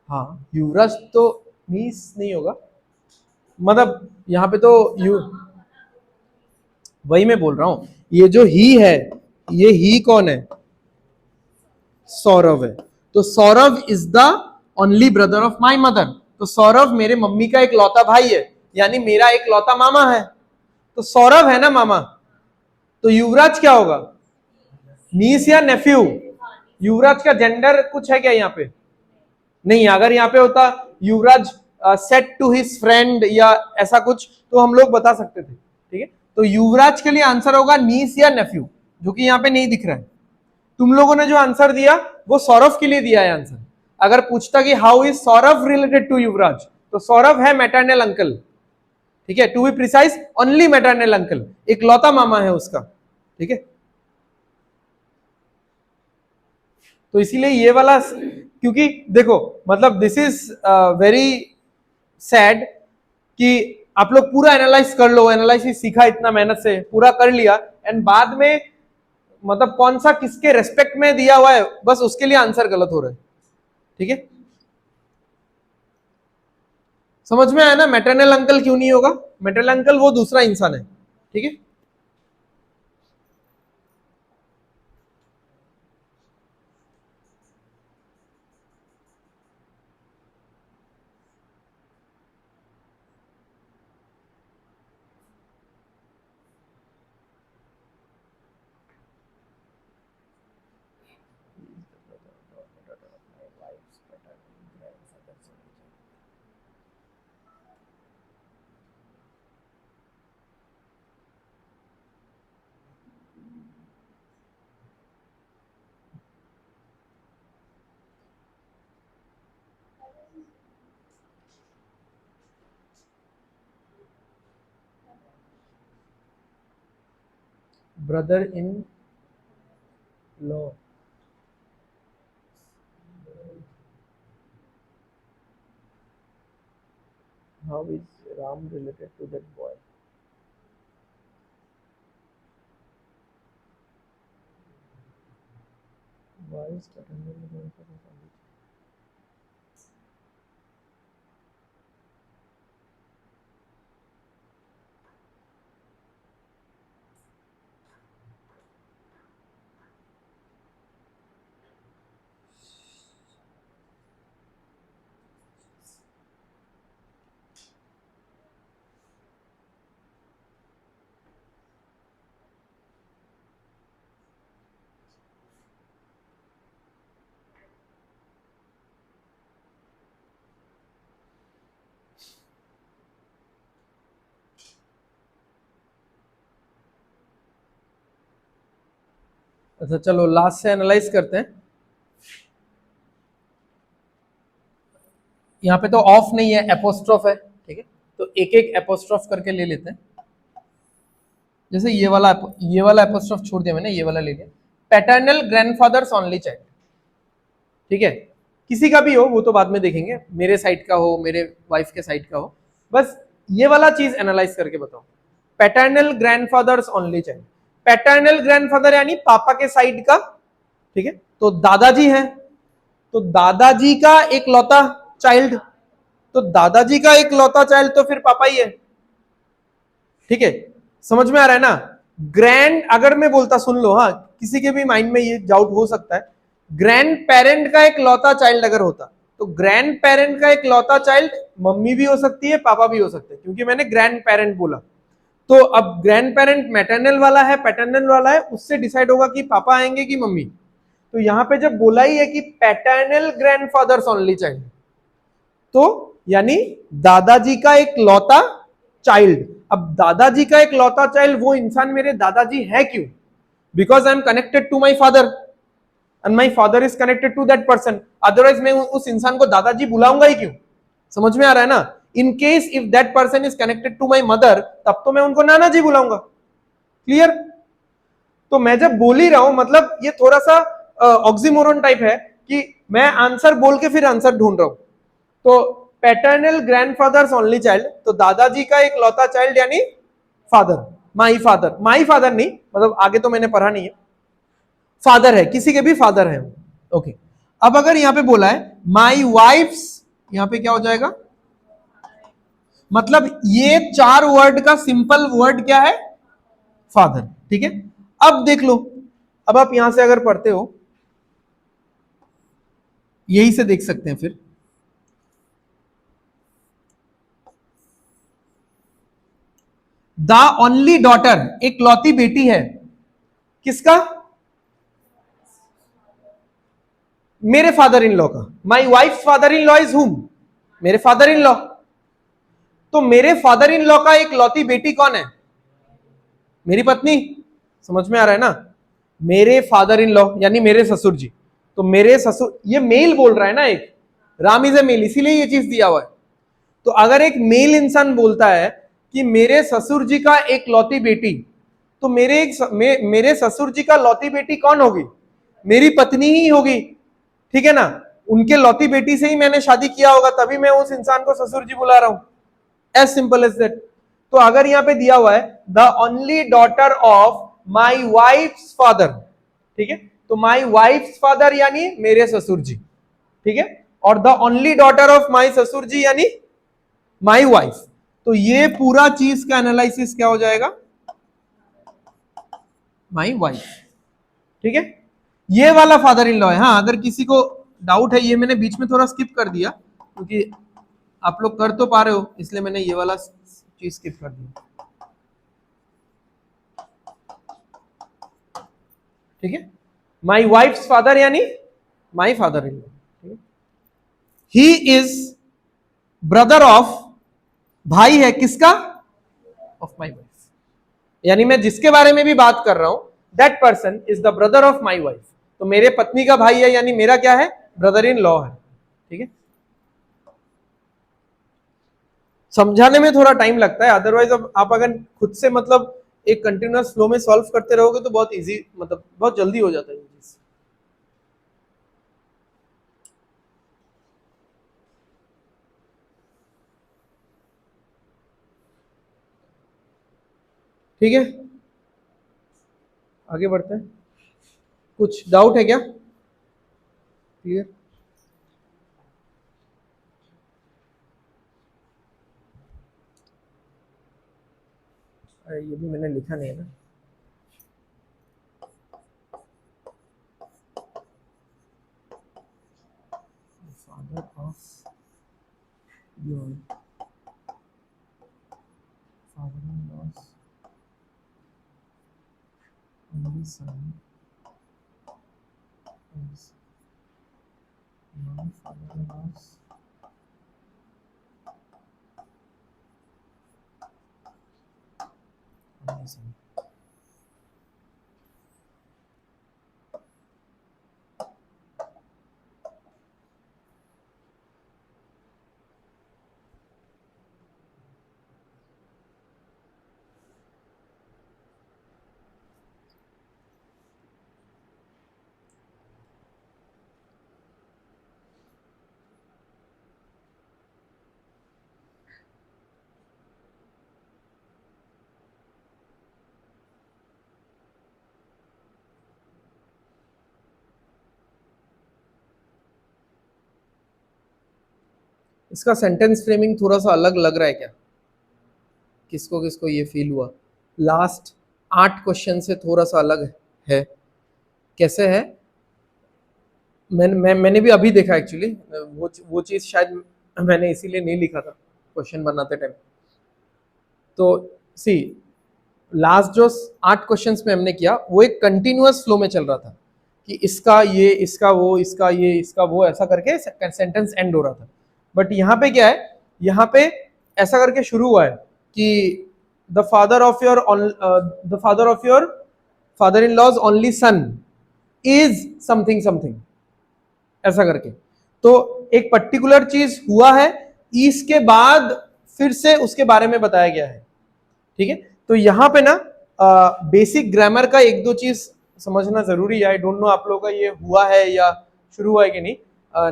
हाँ युवराज तो मीस नहीं होगा, मतलब यहां पे तो यू, वही मैं बोल रहा हूं, ये जो ही है, ये ही कौन है? सौरभ है। तो Saurabh is the only brother of my mother, तो सौरभ मेरे मम्मी का एक लौता भाई है, यानी मेरा एक लौता मामा है। तो सौरभ है ना मामा, तो युवराज क्या होगा? नीस या नेफ्यू? युवराज का जेंडर कुछ है क्या यहाँ पे? नहीं, अगर यहाँ पे होता युवराज सेट टू हिज फ्रेंड या ऐसा कुछ, तो हम लोग बता सकते थे। ठीक है, तो युवराज के लिए आंसर होगा नीस या नेफ्यू, जो कि यहाँ पे नहीं दिख रहा है। तुम लोगों ने जो आंसर दिया वो सौरभ के लिए दिया है आंसर। अगर पूछता कि how is Saurabh related to Yuvraj, तो सौरभ है मैटरनल अंकल। ठीक है, to be precise only maternal uncle, इकलौता मामा है उसका, ठीक है। तो इसीलिए ये वाला, क्योंकि देखो मतलब दिस इज वेरी सैड कि आप लोग पूरा एनालाइज कर लो, एनालिसिस सीखा इतना मेहनत से, पूरा कर लिया, एंड बाद में मतलब कौन सा किसके रेस्पेक्ट में दिया हुआ है, बस उसके लिए आंसर गलत हो रहा है, ठीक है। समझ में आया ना, मैटरनल अंकल क्यों नहीं होगा? मैटरनल अंकल वो दूसरा इंसान है, ठीक है। Brother in law, how is Ram related to that boy? Why is paternal grandfather only? अच्छा चलो लास्ट से एनालाइज करते हैं। यहाँ पे तो ऑफ नहीं है, एपोस्ट्रोफ है, ठीक है। तो एक एक एपोस्ट्रोफ करके ले लेते हैं। जैसे ये वाला एपोस्ट्रोफ छोड़ दिया मैंने, ये वाला ले लिया। पैटर्नल ग्रैंडफादर्स ओनली चाइल्ड, ठीक है। किसी का भी हो वो तो बाद में देखेंगे, मेरे साइड का हो, मेरे वाइफ के साइड का हो, बस ये वाला चीज एनालाइज करके बताओ। Paternal grandfathers only child, paternal grandfather यानी पापा के साइड का, ठीक है। तो दादाजी हैं, तो दादाजी का एक लौता चाइल्ड, तो दादाजी का एक लौता चाइल्ड तो फिर पापा ही है, ठीक है। समझ में आ रहा है ना? ग्रैंड अगर मैं बोलता, सुन लो, हाँ किसी के भी माइंड में ये डाउट हो सकता है, ग्रैंड पेरेंट का एक लौता चाइल्ड अगर होता, तो ग्रैंड पेरेंट का एक लौता चाइल्ड मम्मी भी हो सकती है, पापा भी हो सकते हैं, क्योंकि मैंने ग्रैंड पेरेंट बोला। तो अब ग्रैंड पेरेंट मैटरनल वाला है, पैटर्नल वाला है, उससे डिसाइड होगा कि पापा आएंगे कि मम्मी। तो यहां पे जब बोला ही है कि पैटर्नल ग्रैंडफादर्स ओनली चाइल्ड, तो यानी दादाजी का एक लौता चाइल्ड। अब दादाजी का एक लौता चाइल्ड वो इंसान मेरे दादाजी है क्यों? Because I am connected to my father and my father is connected to that person, otherwise मैं उस इंसान को दादाजी बुलाऊंगा ही क्यों? समझ में आ रहा है ना? In case if that person is connected to my mother, तब तो मैं उनको नाना जी बुलाऊंगा। क्लियर? तो मैं जब बोल ही रहा हूं, मतलब ये थोड़ा सा ऑक्सीमोरन टाइप है कि मैं आंसर बोल के फिर आंसर ढूंढ रहा हूं। तो पैटर्नल ग्रैंडफादर्स ओनली चाइल्ड, तो दादाजी का एक लौता चाइल्ड यानी father, my father, my father नहीं, मतलब आगे तो मैंने पढ़ा नहीं है, फादर है, किसी के भी फादर है, ओके। अब अगर यहां पे बोला है माई वाइफ्स, यहां पे क्या हो जाएगा? मतलब ये 4 वर्ड का सिंपल वर्ड क्या है? फादर, ठीक है। अब देख लो, अब आप यहां से अगर पढ़ते हो, यही से देख सकते हैं फिर, द ओनली डॉटर, एक लौती बेटी है, किसका? मेरे फादर इन लॉ का। My wife father in law is हुम? मेरे फादर इन लॉ। तो मेरे फादर इन लॉ का एक लौती बेटी कौन है? मेरी पत्नी। समझ में आ रहा है ना? मेरे फादर इन लॉ यानी मेरे ससुर जी। तो मेरे ससुर, ये मेल बोल रहा है ना, एक राम इज ए मेल, इसीलिए ये चीज दिया हुआ है। तो अगर एक मेल इंसान बोलता है कि मेरे ससुर जी का एक लौती बेटी, तो मेरे ससुर जी का लौती बेटी कौन होगी? मेरी पत्नी ही होगी, ठीक है ना? उनके लौती बेटी से ही मैंने शादी किया होगा, तभी मैं उस इंसान को ससुर जी बुला रहा हूं। As simple as that. तो अगर यहां पे दिया हुआ है the only daughter of my wife's father, ठीक है, तो माई वाइफ्स फादर यानी मेरे ससुर जी, ठीक है, और द ओनली डॉटर ऑफ माई ससुर जी यानी माई वाइफ। तो ये पूरा चीज का एनालिसिस क्या हो जाएगा? माई वाइफ, ठीक है। ये वाला फादर इन लॉ है। हाँ, अगर किसी को डाउट है, ये मैंने बीच में थोड़ा स्किप कर दिया क्योंकि आप लोग कर तो पा रहे हो, इसलिए मैंने ये वाला चीज स्किप कर दिया, ठीक है। माई वाइफ्स फादर यानी माई father in law. He is brother of, भाई है किसका? Of my wife. यानी मैं जिसके बारे में भी बात कर रहा हूं, that person is the brother of my wife. तो मेरे पत्नी का भाई है, यानी मेरा क्या है? ब्रदर इन लॉ है, ठीक है। समझाने में थोड़ा टाइम लगता है, अदरवाइज अब आप अगर खुद से मतलब एक कंटिन्यूअस फ्लो में सॉल्व करते रहोगे तो बहुत इजी, मतलब बहुत जल्दी हो जाता है ये चीज। ठीक है, आगे बढ़ते हैं। कुछ डाउट है क्या? क्लियर? ये भी मैंने लिखा नहीं है ना। Father of your father in loss only son is my father-in-law's only son। इसका सेंटेंस फ्रेमिंग थोड़ा सा अलग लग रहा है क्या? किसको किसको ये फील हुआ? लास्ट 8 क्वेश्चन से थोड़ा सा अलग है। कैसे है? मैंने भी अभी देखा एक्चुअली, वो चीज शायद मैंने इसीलिए नहीं लिखा था क्वेश्चन बनाते टाइम। तो सी, लास्ट जो 8 क्वेश्चंस में हमने किया वो एक कंटिन्यूअस फ्लो में चल रहा था कि इसका ये, इसका वो, इसका ये, इसका वो, ऐसा करके सेंटेंस एंड हो रहा था। बट यहाँ पे क्या है? यहाँ पे ऐसा करके शुरू हुआ है कि the father of your father in laws only son is something something, ऐसा करके। तो एक पर्टिकुलर चीज हुआ है, इसके बाद फिर से उसके बारे में बताया गया है, ठीक है। तो यहाँ पे ना बेसिक ग्रामर का एक दो चीज समझना जरूरी है। आई डोंट नो आप लोगों का ये हुआ है या शुरू हुआ है कि नहीं।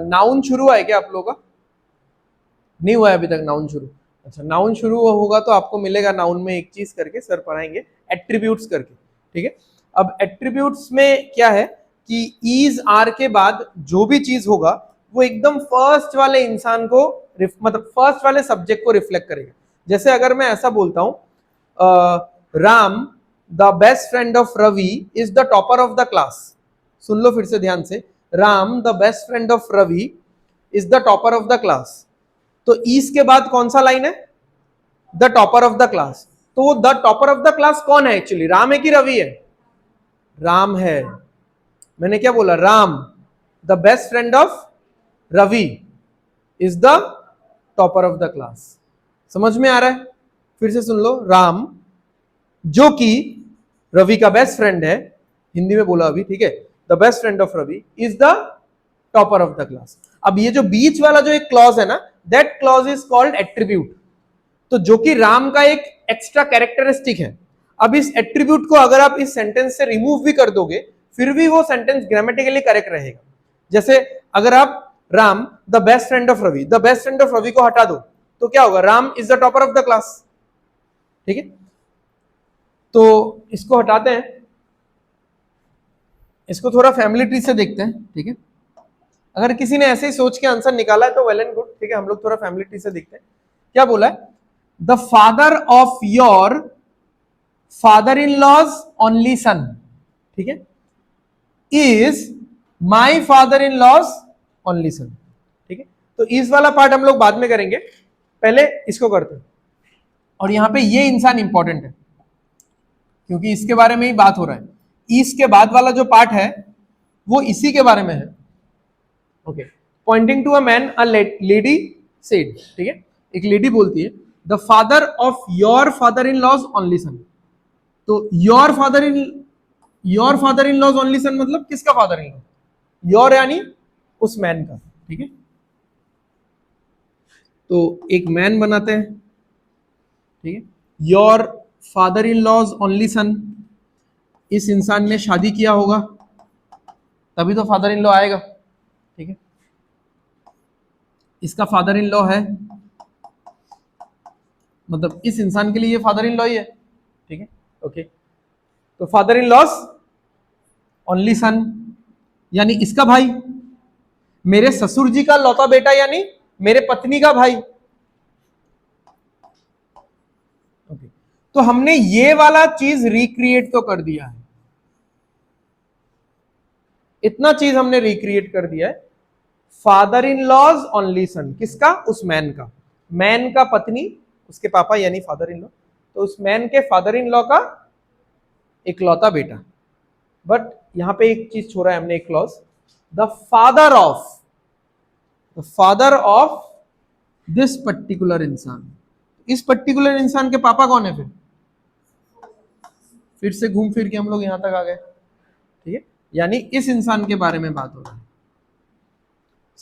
नाउन शुरू हुआ है क्या आप लोगों का? नहीं हुआ है अभी तक नाउन शुरू? अच्छा, नाउन शुरू होगा तो आपको मिलेगा नाउन में एक चीज करके, सर पढ़ाएंगे एट्रीब्यूट्स करके, ठीक है। अब एट्रीब्यूट्स में क्या है कि इज आर के बाद जो भी चीज होगा वो एकदम फर्स्ट वाले इंसान को, मतलब फर्स्ट वाले सब्जेक्ट को रिफ्लेक्ट करेगा। जैसे अगर मैं ऐसा बोलता हूं, Ram the best friend of Ravi is the topper of the class. सुन लो फिर से ध्यान से, Ram the best friend of Ravi is the topper of the class. तो इस के बाद कौन सा लाइन है? The topper of the class. तो वो the topper of the class कौन है एक्चुअली? राम है कि रवि है? राम है। मैंने क्या बोला? Ram the best friend of Ravi is the topper of the class. समझ में आ रहा है? फिर से सुन लो, राम जो कि रवि का बेस्ट फ्रेंड है, हिंदी में बोला अभी, ठीक है, the best friend of Ravi is the topper of the class. अब ये जो बीच वाला जो एक क्लॉज है ना, that clause is called attribute. तो जो कि राम का एक एक्स्ट्रा कैरेक्टरिस्टिक है। अब इस एट्रीब्यूट को अगर आप इस सेंटेंस से रिमूव भी कर दोगे फिर भी वो सेंटेंस ग्रामेटिकली करेक्ट रहेगा। जैसे अगर आप Ram the best friend of Ravi, the best friend of Ravi को हटा दो तो क्या होगा, Ram is the topper of the class. ठीक है, तो इसको हटाते हैं, इसको थोड़ा फैमिली ट्री से देखते हैं। ठीक है, अगर किसी ने ऐसे ही सोच के आंसर निकाला है तो वेल एंड गुड। ठीक है, हम लोग थोड़ा फैमिली ट्री से देखते हैं क्या बोला है। The father of your father in laws only son, ठीक है, is my father in laws only son. ठीक है, तो इस वाला पार्ट हम लोग बाद में करेंगे, पहले इसको करते हैं। और यहां पे ये इंसान इंपॉर्टेंट है क्योंकि इसके बारे में ही बात हो रहा है। इसके बाद वाला जो पार्ट है वो इसी के बारे में है। Okay, pointing to a man a lady said, ठीक है, एक लेडी बोलती है the father of your father in laws only son. तो your father in laws only son मतलब किसका फादर इन लॉ, योर यानी उस मैन का। ठीक है, तो एक मैन बनाते हैं। ठीक है, your father in laws only son, इस इंसान ने शादी किया होगा तभी तो फादर इन लॉ आएगा। ठीक है, इसका फादर इन लॉ है, मतलब इस इंसान के लिए ये फादर इन लॉ ही है। ठीक है, ओके, तो फादर इन लॉस ओनली सन यानी इसका भाई, मेरे ससुर जी का लौता बेटा यानी मेरे पत्नी का भाई। ओके, तो हमने ये वाला चीज रिक्रिएट तो कर दिया है, इतना चीज हमने रिक्रिएट कर दिया है। Father in laws only son किसका, उस मैन का, मैन का पत्नी उसके पापा यानी फादर इन लॉ, तो उस मैन के फादर इन लॉ का इकलौता बेटा। बट यहां पे एक चीज छोड़ा है हमने, एक clause, the father of this particular इंसान। इस पर्टिकुलर इंसान के पापा कौन है, फिर से घूम फिर के हम लोग यहां तक आ गए। ठीक है, यानी इस इंसान के बारे में बात हो रही है,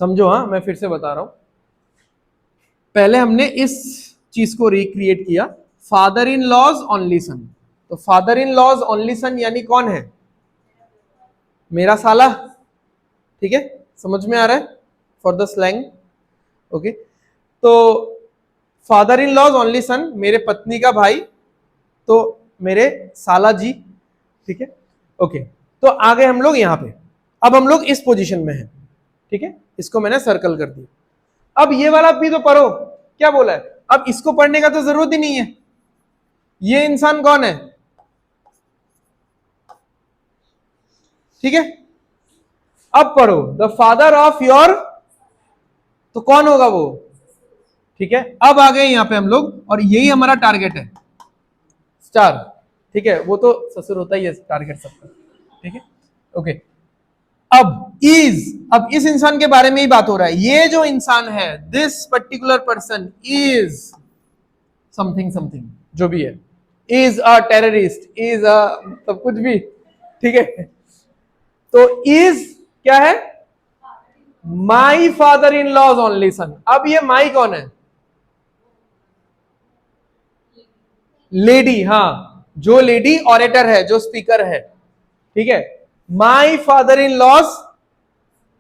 समझो। हाँ, मैं फिर से बता रहा हूं, पहले हमने इस चीज को रिक्रिएट किया, father in laws only son. तो father in laws only son यानी कौन है, मेरा साला। ठीक है, समझ में आ रहा है, फॉर द स्लैंग। ओके, तो father in laws only son मेरे पत्नी का भाई, तो मेरे साला जी। ठीक है, ओके, तो आ गए हम लोग यहां पे। अब हम लोग इस पोजीशन में हैं। ठीक है, इसको मैंने सर्कल कर दिया। अब ये वाला भी तो पढ़ो, क्या बोला है। अब इसको पढ़ने का तो जरूरत ही नहीं है, ये इंसान कौन है। ठीक है, अब पढ़ो द फादर ऑफ योर, तो कौन होगा वो। ठीक है, अब आ गए यहां पे हम लोग, और यही हमारा टारगेट है, स्टार। ठीक है, वो तो ससुर होता ही है टारगेट सबका। ठीक है, ओके, अब इस इंसान के बारे में ही बात हो रहा है। ये जो इंसान है, this particular person is something something, जो भी है, is a terrorist, is a सब कुछ भी। ठीक है, तो इज क्या है, my father in laws only son. अब ये माई कौन है, लेडी। हाँ, जो लेडी ऑरेटर है, जो स्पीकर है। ठीक है, my father in laws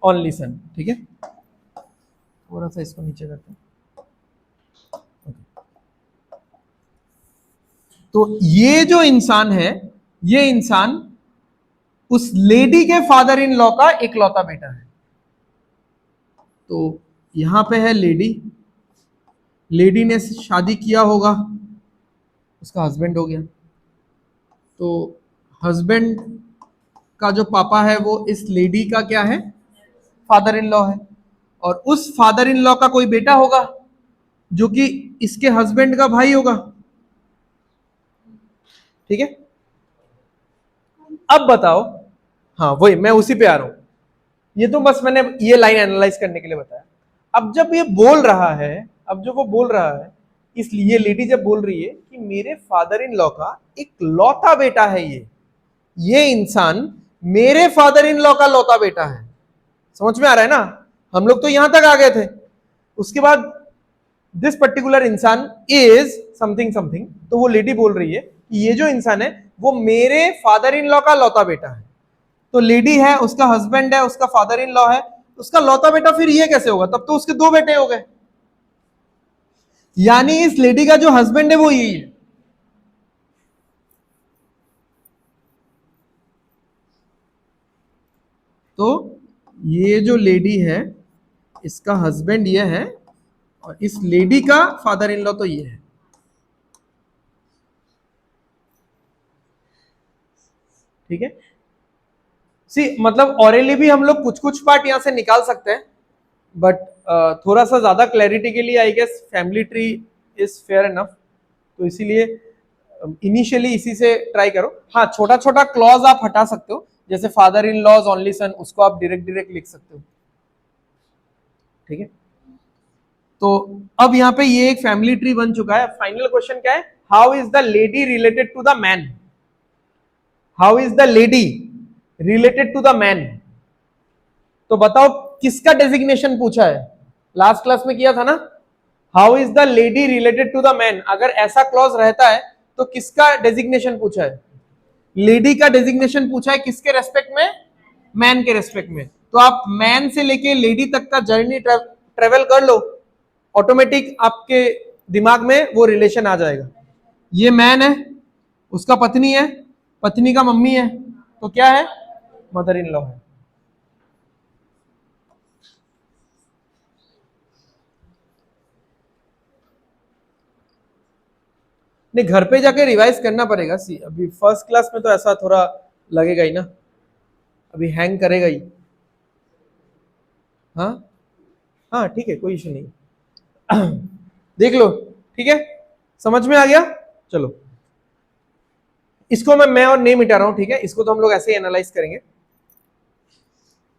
only son. ठीक है, थोड़ा सा इसको नीचे करते हैं। तो ये जो इंसान है, ये इंसान उस लेडी के फादर इन लॉ का इकलौता बेटा है। तो यहां पे है लेडी, लेडी ने शादी किया होगा, उसका हस्बैंड हो गया, तो हस्बैंड का जो पापा है वो इस लेडी का क्या है, फादर इन लॉ है। और उस फादर इन लॉ का कोई बेटा होगा जो कि इसके हस्बैंड का भाई होगा। ठीक है, अब बताओ। हाँ, वही मैं उसी पे आ रहा हूं, ये तो बस मैंने ये लाइन एनालाइज करने के लिए बताया। अब जब ये बोल रहा है, अब जो वो बोल रहा है, इसलिए लेडी जब बोल रही है कि मेरे फादर इन लॉ का एक लौता बेटा है, ये इंसान मेरे फादर इन लॉ का लौता बेटा है। समझ में आ रहा है ना, हम लोग तो यहां तक आ गए थे। उसके बाद दिस पर्टिकुलर इंसान इज समथिंग समथिंग, तो वो लेडी बोल रही है कि ये जो इंसान है वो मेरे फादर इन लॉ का लौता बेटा है। तो लेडी है, उसका हस्बैंड है, उसका फादर इन लॉ है, उसका लौता बेटा फिर ये कैसे होगा? तब तो उसके दो बेटे हो गए, यानी इस लेडी का जो हस्बैंड है वो यही है। तो ये जो लेडी है इसका हस्बैंड ये है और इस लेडी का फादर इन लॉ तो ये है। ठीक है, सी मतलब ऑरेली भी हम लोग कुछ कुछ पार्ट यहां से निकाल सकते हैं, बट थोड़ा सा ज्यादा क्लैरिटी के लिए I guess family tree is fair enough, तो इसीलिए इनिशियली इसी से ट्राई करो। हाँ, छोटा छोटा क्लॉज आप हटा सकते हो, जैसे father in laws only son, उसको आप डायरेक्ट डायरेक्ट लिख सकते हो। ठीक है, तो अब यहाँ पे ये एक फैमिली ट्री बन चुका है। फाइनल क्वेश्चन क्या है? How is the lady related to the man? How is the lady related to the man? तो बताओ किसका डेजिग्नेशन पूछा है? लास्ट क्लास में किया था ना, how is the lady related to the man. अगर ऐसा क्लॉज रहता है तो किसका डेजिग्नेशन पूछा है? लेडी का डेजिग्नेशन पूछा है, किसके रेस्पेक्ट में? मैन के रेस्पेक्ट में। तो आप मैन से लेके लेडी तक का जर्नी ट्रेवल कर लो, ऑटोमेटिक आपके दिमाग में वो रिलेशन आ जाएगा। ये मैन है, उसका पत्नी है, पत्नी का मम्मी है, तो क्या है? मदर इन लॉ है। नहीं, घर पे जाके रिवाइज करना पड़ेगा। सी अभी फर्स्ट क्लास में तो ऐसा थोड़ा लगेगा ही ना, अभी हैंग करेगा ही। हाँ हाँ ठीक है, कोई इशू नहीं। देख लो, ठीक है, समझ में आ गया? चलो, इसको मैं और नहीं मिटा रहा हूं, ठीक है, इसको तो हम लोग ऐसे ही एनालाइज करेंगे।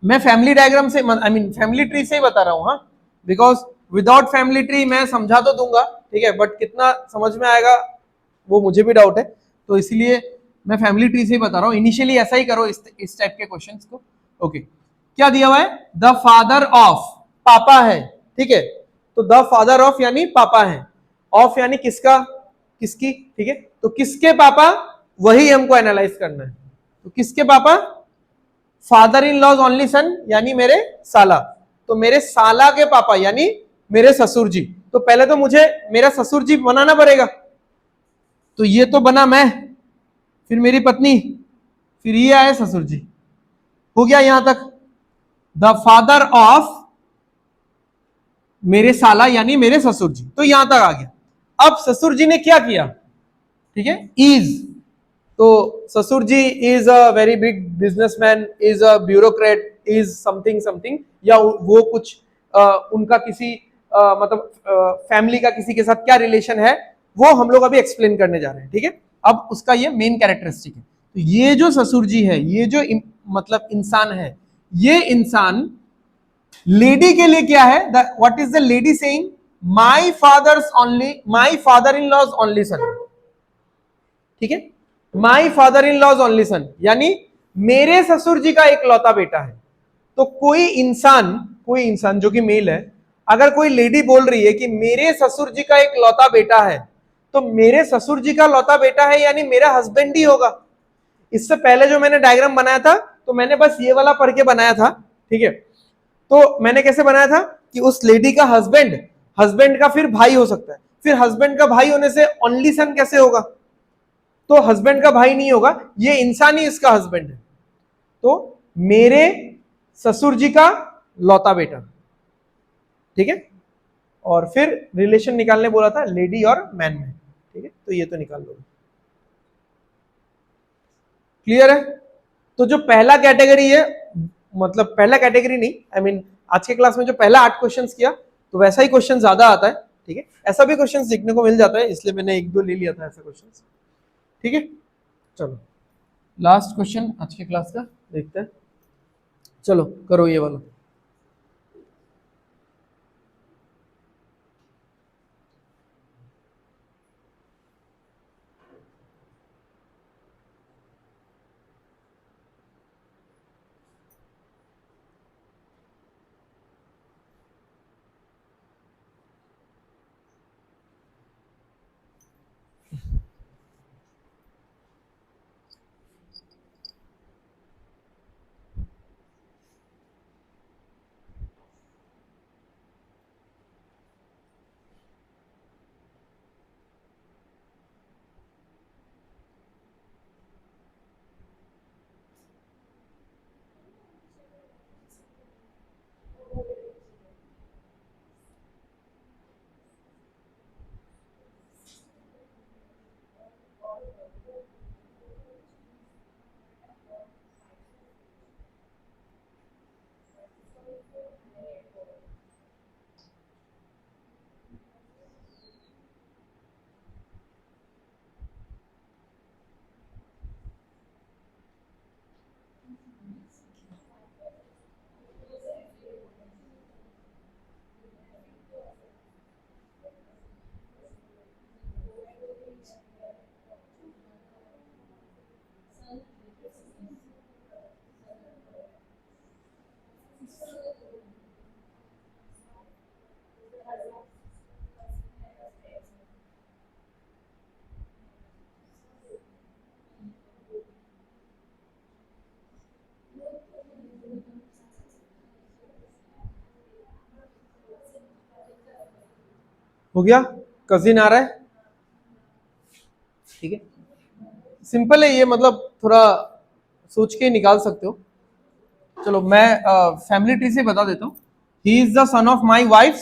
मैं फैमिली डायग्राम से, आई मीन फैमिली ट्री से ही बता रहा हूं, हाँ, बिकॉज विदाउट फैमिली ट्री मैं समझा तो दूंगा, ठीक है, बट कितना समझ में आएगा वो मुझे भी डाउट है, तो इसीलिए मैं फैमिली ट्री से ही बता रहा हूँ। इनिशियली ऐसा ही करो इस टाइप के क्वेश्चंस को। ओके, क्या दिया हुआ है? द फादर ऑफ, पापा है, ठीक है, तो द फादर ऑफ यानी पापा है, ऑफ यानी किसका, किसकी, ठीक है, तो किसके पापा, वही हमको एनालाइज करना है। तो किसके पापा? Father in laws only son यानी मेरे साला, तो मेरे साला के पापा यानी मेरे ससुर जी। तो पहले तो मुझे मेरा ससुर जी बनाना पड़ेगा, तो ये तो बना मैं, फिर मेरी पत्नी, फिर ये आए ससुर जी। हो गया यहां तक, द फादर ऑफ मेरे साला यानी मेरे ससुर जी, तो यहां तक आ गया। अब ससुर जी ने क्या किया? ठीक है, इज, तो ससुर जी is a very big businessman, is a bureaucrat, is something something, या वो कुछ उनका किसी मतलब फैमिली का किसी के साथ क्या रिलेशन है, वो हम लोग अभी एक्सप्लेन करने जा रहे हैं। ठीक है, अब उसका ये मेन कैरेक्टरिस्टिक है। तो ये जो ससुर जी है, ये जो मतलब इंसान है, ये इंसान लेडी के लिए क्या है? What is the lady saying? My father's only, my father in laws only son, ठीक है, my father in laws only son यानी मेरे ससुर जी का एक लौता बेटा है। तो कोई इंसान जो कि मेल है, अगर कोई लेडी बोल रही है कि मेरे ससुर जी का एक लौता बेटा है, तो मेरे ससुर जी का लौता बेटा है यानी मेरा हस्बैंड ही होगा। इससे पहले जो मैंने डायग्राम बनाया था, तो मैंने बस ये वाला पढ़ के बनाया था, ठीक है, तो मैंने कैसे बनाया था कि उस लेडी का हस्बैंड, हस्बैंड का फिर भाई हो सकता है, फिर हस्बैंड का भाई होने से ओनली सन कैसे होगा? तो हस्बैंड का भाई नहीं होगा, ये इंसान ही इसका हस्बैंड है। तो मेरे ससुर जी का लौता बेटा, ठीक है, और फिर रिलेशन निकालने बोला था लेडी और मैन में, ठीक है, तो ये तो निकाल लो। क्लियर है? तो जो पहला कैटेगरी है, मतलब पहला कैटेगरी नहीं, आई मीन आज के क्लास में जो पहला 8 क्वेश्चंस किया, तो वैसा ही क्वेश्चन ज्यादा आता है, ठीक है, ऐसा भी क्वेश्चंस देखने को मिल जाता है, इसलिए मैंने एक दो ले लिया था ऐसा क्वेश्चंस, ठीक है। चलो, लास्ट क्वेश्चन आज के क्लास का देखते हैं। चलो करो ये वाला। हो गया, कजिन आ रहा है, ठीक है, सिंपल है ये, मतलब थोड़ा सोच के निकाल सकते हो। चलो मैं फैमिली ट्री से बता देता हूँ। He is the son of my wife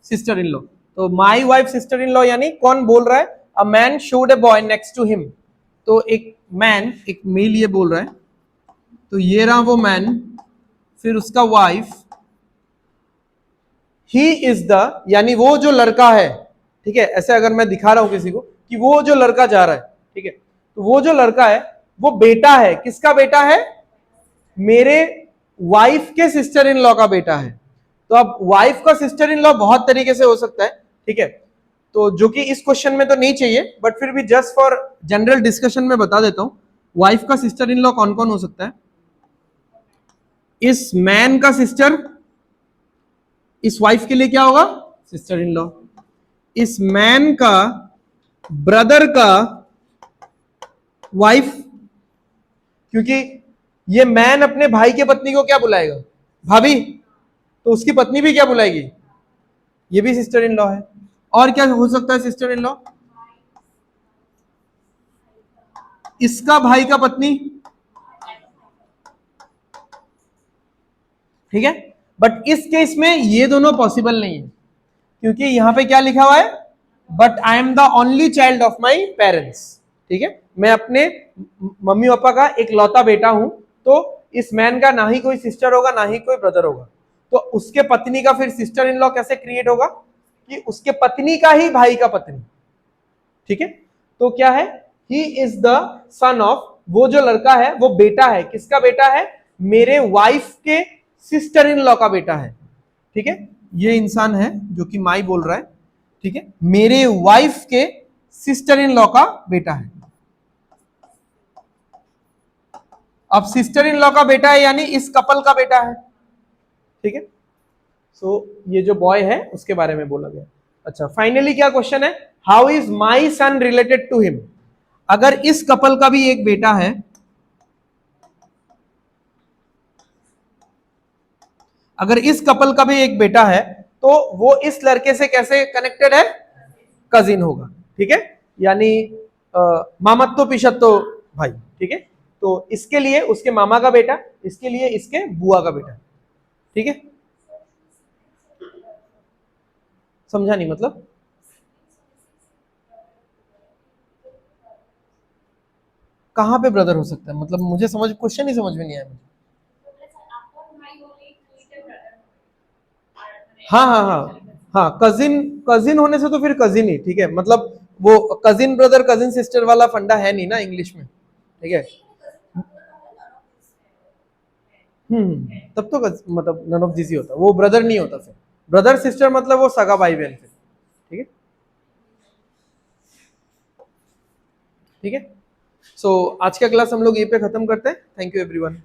sister in law. तो my wife sister in law यानी कौन बोल रहा है? A man showed a boy next to him. तो एक मैन, एक मेल ये बोल रहा है, तो ये रहा वो मैन, फिर उसका वाइफ, ही इज द, यानी वो जो लड़का है, ठीक है, ऐसे अगर मैं दिखा रहा हूं किसी को कि वो जो लड़का जा रहा है, ठीक है, तो वो जो लड़का है वो बेटा है, किसका बेटा है? मेरे वाइफ के सिस्टर इन लॉ का बेटा है। तो अब वाइफ का सिस्टर इन लॉ बहुत तरीके से हो सकता है, ठीक है, तो जो कि इस क्वेश्चन में तो नहीं चाहिए, बट फिर भी जस्ट फॉर जनरल डिस्कशन में बता देता हूं, वाइफ का सिस्टर इन लॉ कौन कौन हो सकता है? इस मैन का सिस्टर, इस वाइफ के लिए क्या होगा? Sister in law. इस मैन का ब्रदर का वाइफ, क्योंकि ये मैन अपने भाई के पत्नी को क्या बुलाएगा? भाभी। तो उसकी पत्नी भी क्या बुलाएगी? ये भी सिस्टर इन लॉ है। और क्या हो सकता है सिस्टर इन लॉ? इसका भाई का पत्नी, ठीक है, बट इस केस में ये दोनों पॉसिबल नहीं है, क्योंकि यहां पे क्या लिखा हुआ है? But I am the only child of my parents, ठीक है, मैं अपने मम्मी पापा का एक लौता बेटा हूं। तो इस मैन का ना ही कोई सिस्टर होगा ना ही कोई ब्रदर होगा, तो उसके पत्नी का फिर सिस्टर इन लॉ कैसे क्रिएट होगा? कि उसके पत्नी का ही भाई का पत्नी, ठीक है। तो क्या है? He is the son of, वो जो लड़का है वो बेटा है, किसका बेटा है? मेरे वाइफ के सिस्टर इन लॉ का बेटा है, ठीक है। ये इंसान है जो कि माई बोल रहा है, ठीक है, मेरे वाइफ के सिस्टर इन लॉ का बेटा है। अब सिस्टर इन लॉ का बेटा है यानी इस कपल का बेटा है, ठीक है। सो ये जो बॉय है उसके बारे में बोला गया। अच्छा, फाइनली क्या क्वेश्चन है? How is my son related to him? अगर इस कपल का भी एक बेटा है, अगर इस कपल का भी एक बेटा है, तो वो इस लड़के से कैसे कनेक्टेड है? कजिन होगा, ठीक है, यानी मामत्तो पिशत्तो भाई, ठीक है। तो इसके लिए उसके मामा का बेटा, इसके लिए इसके बुआ का बेटा, ठीक है। समझा नहीं मतलब? कहां पे ब्रदर हो सकता है मतलब? मुझे समझ, क्वेश्चन ही समझ में नहीं आया मुझे। हाँ हाँ हाँ हाँ, कजिन, कजिन होने से तो फिर कजिन ही, ठीक है, मतलब वो कजिन ब्रदर कजिन सिस्टर वाला फंडा है नहीं ना इंग्लिश में, ठीक है। तब तो मतलब नन ऑफ दिस ही होता, वो ब्रदर नहीं होता फिर। ब्रदर सिस्टर मतलब वो सगा भाई बहन फिर, ठीक है, ठीक है। सो आज का क्लास हम लोग ये पे खत्म करते हैं। Thank you everyone.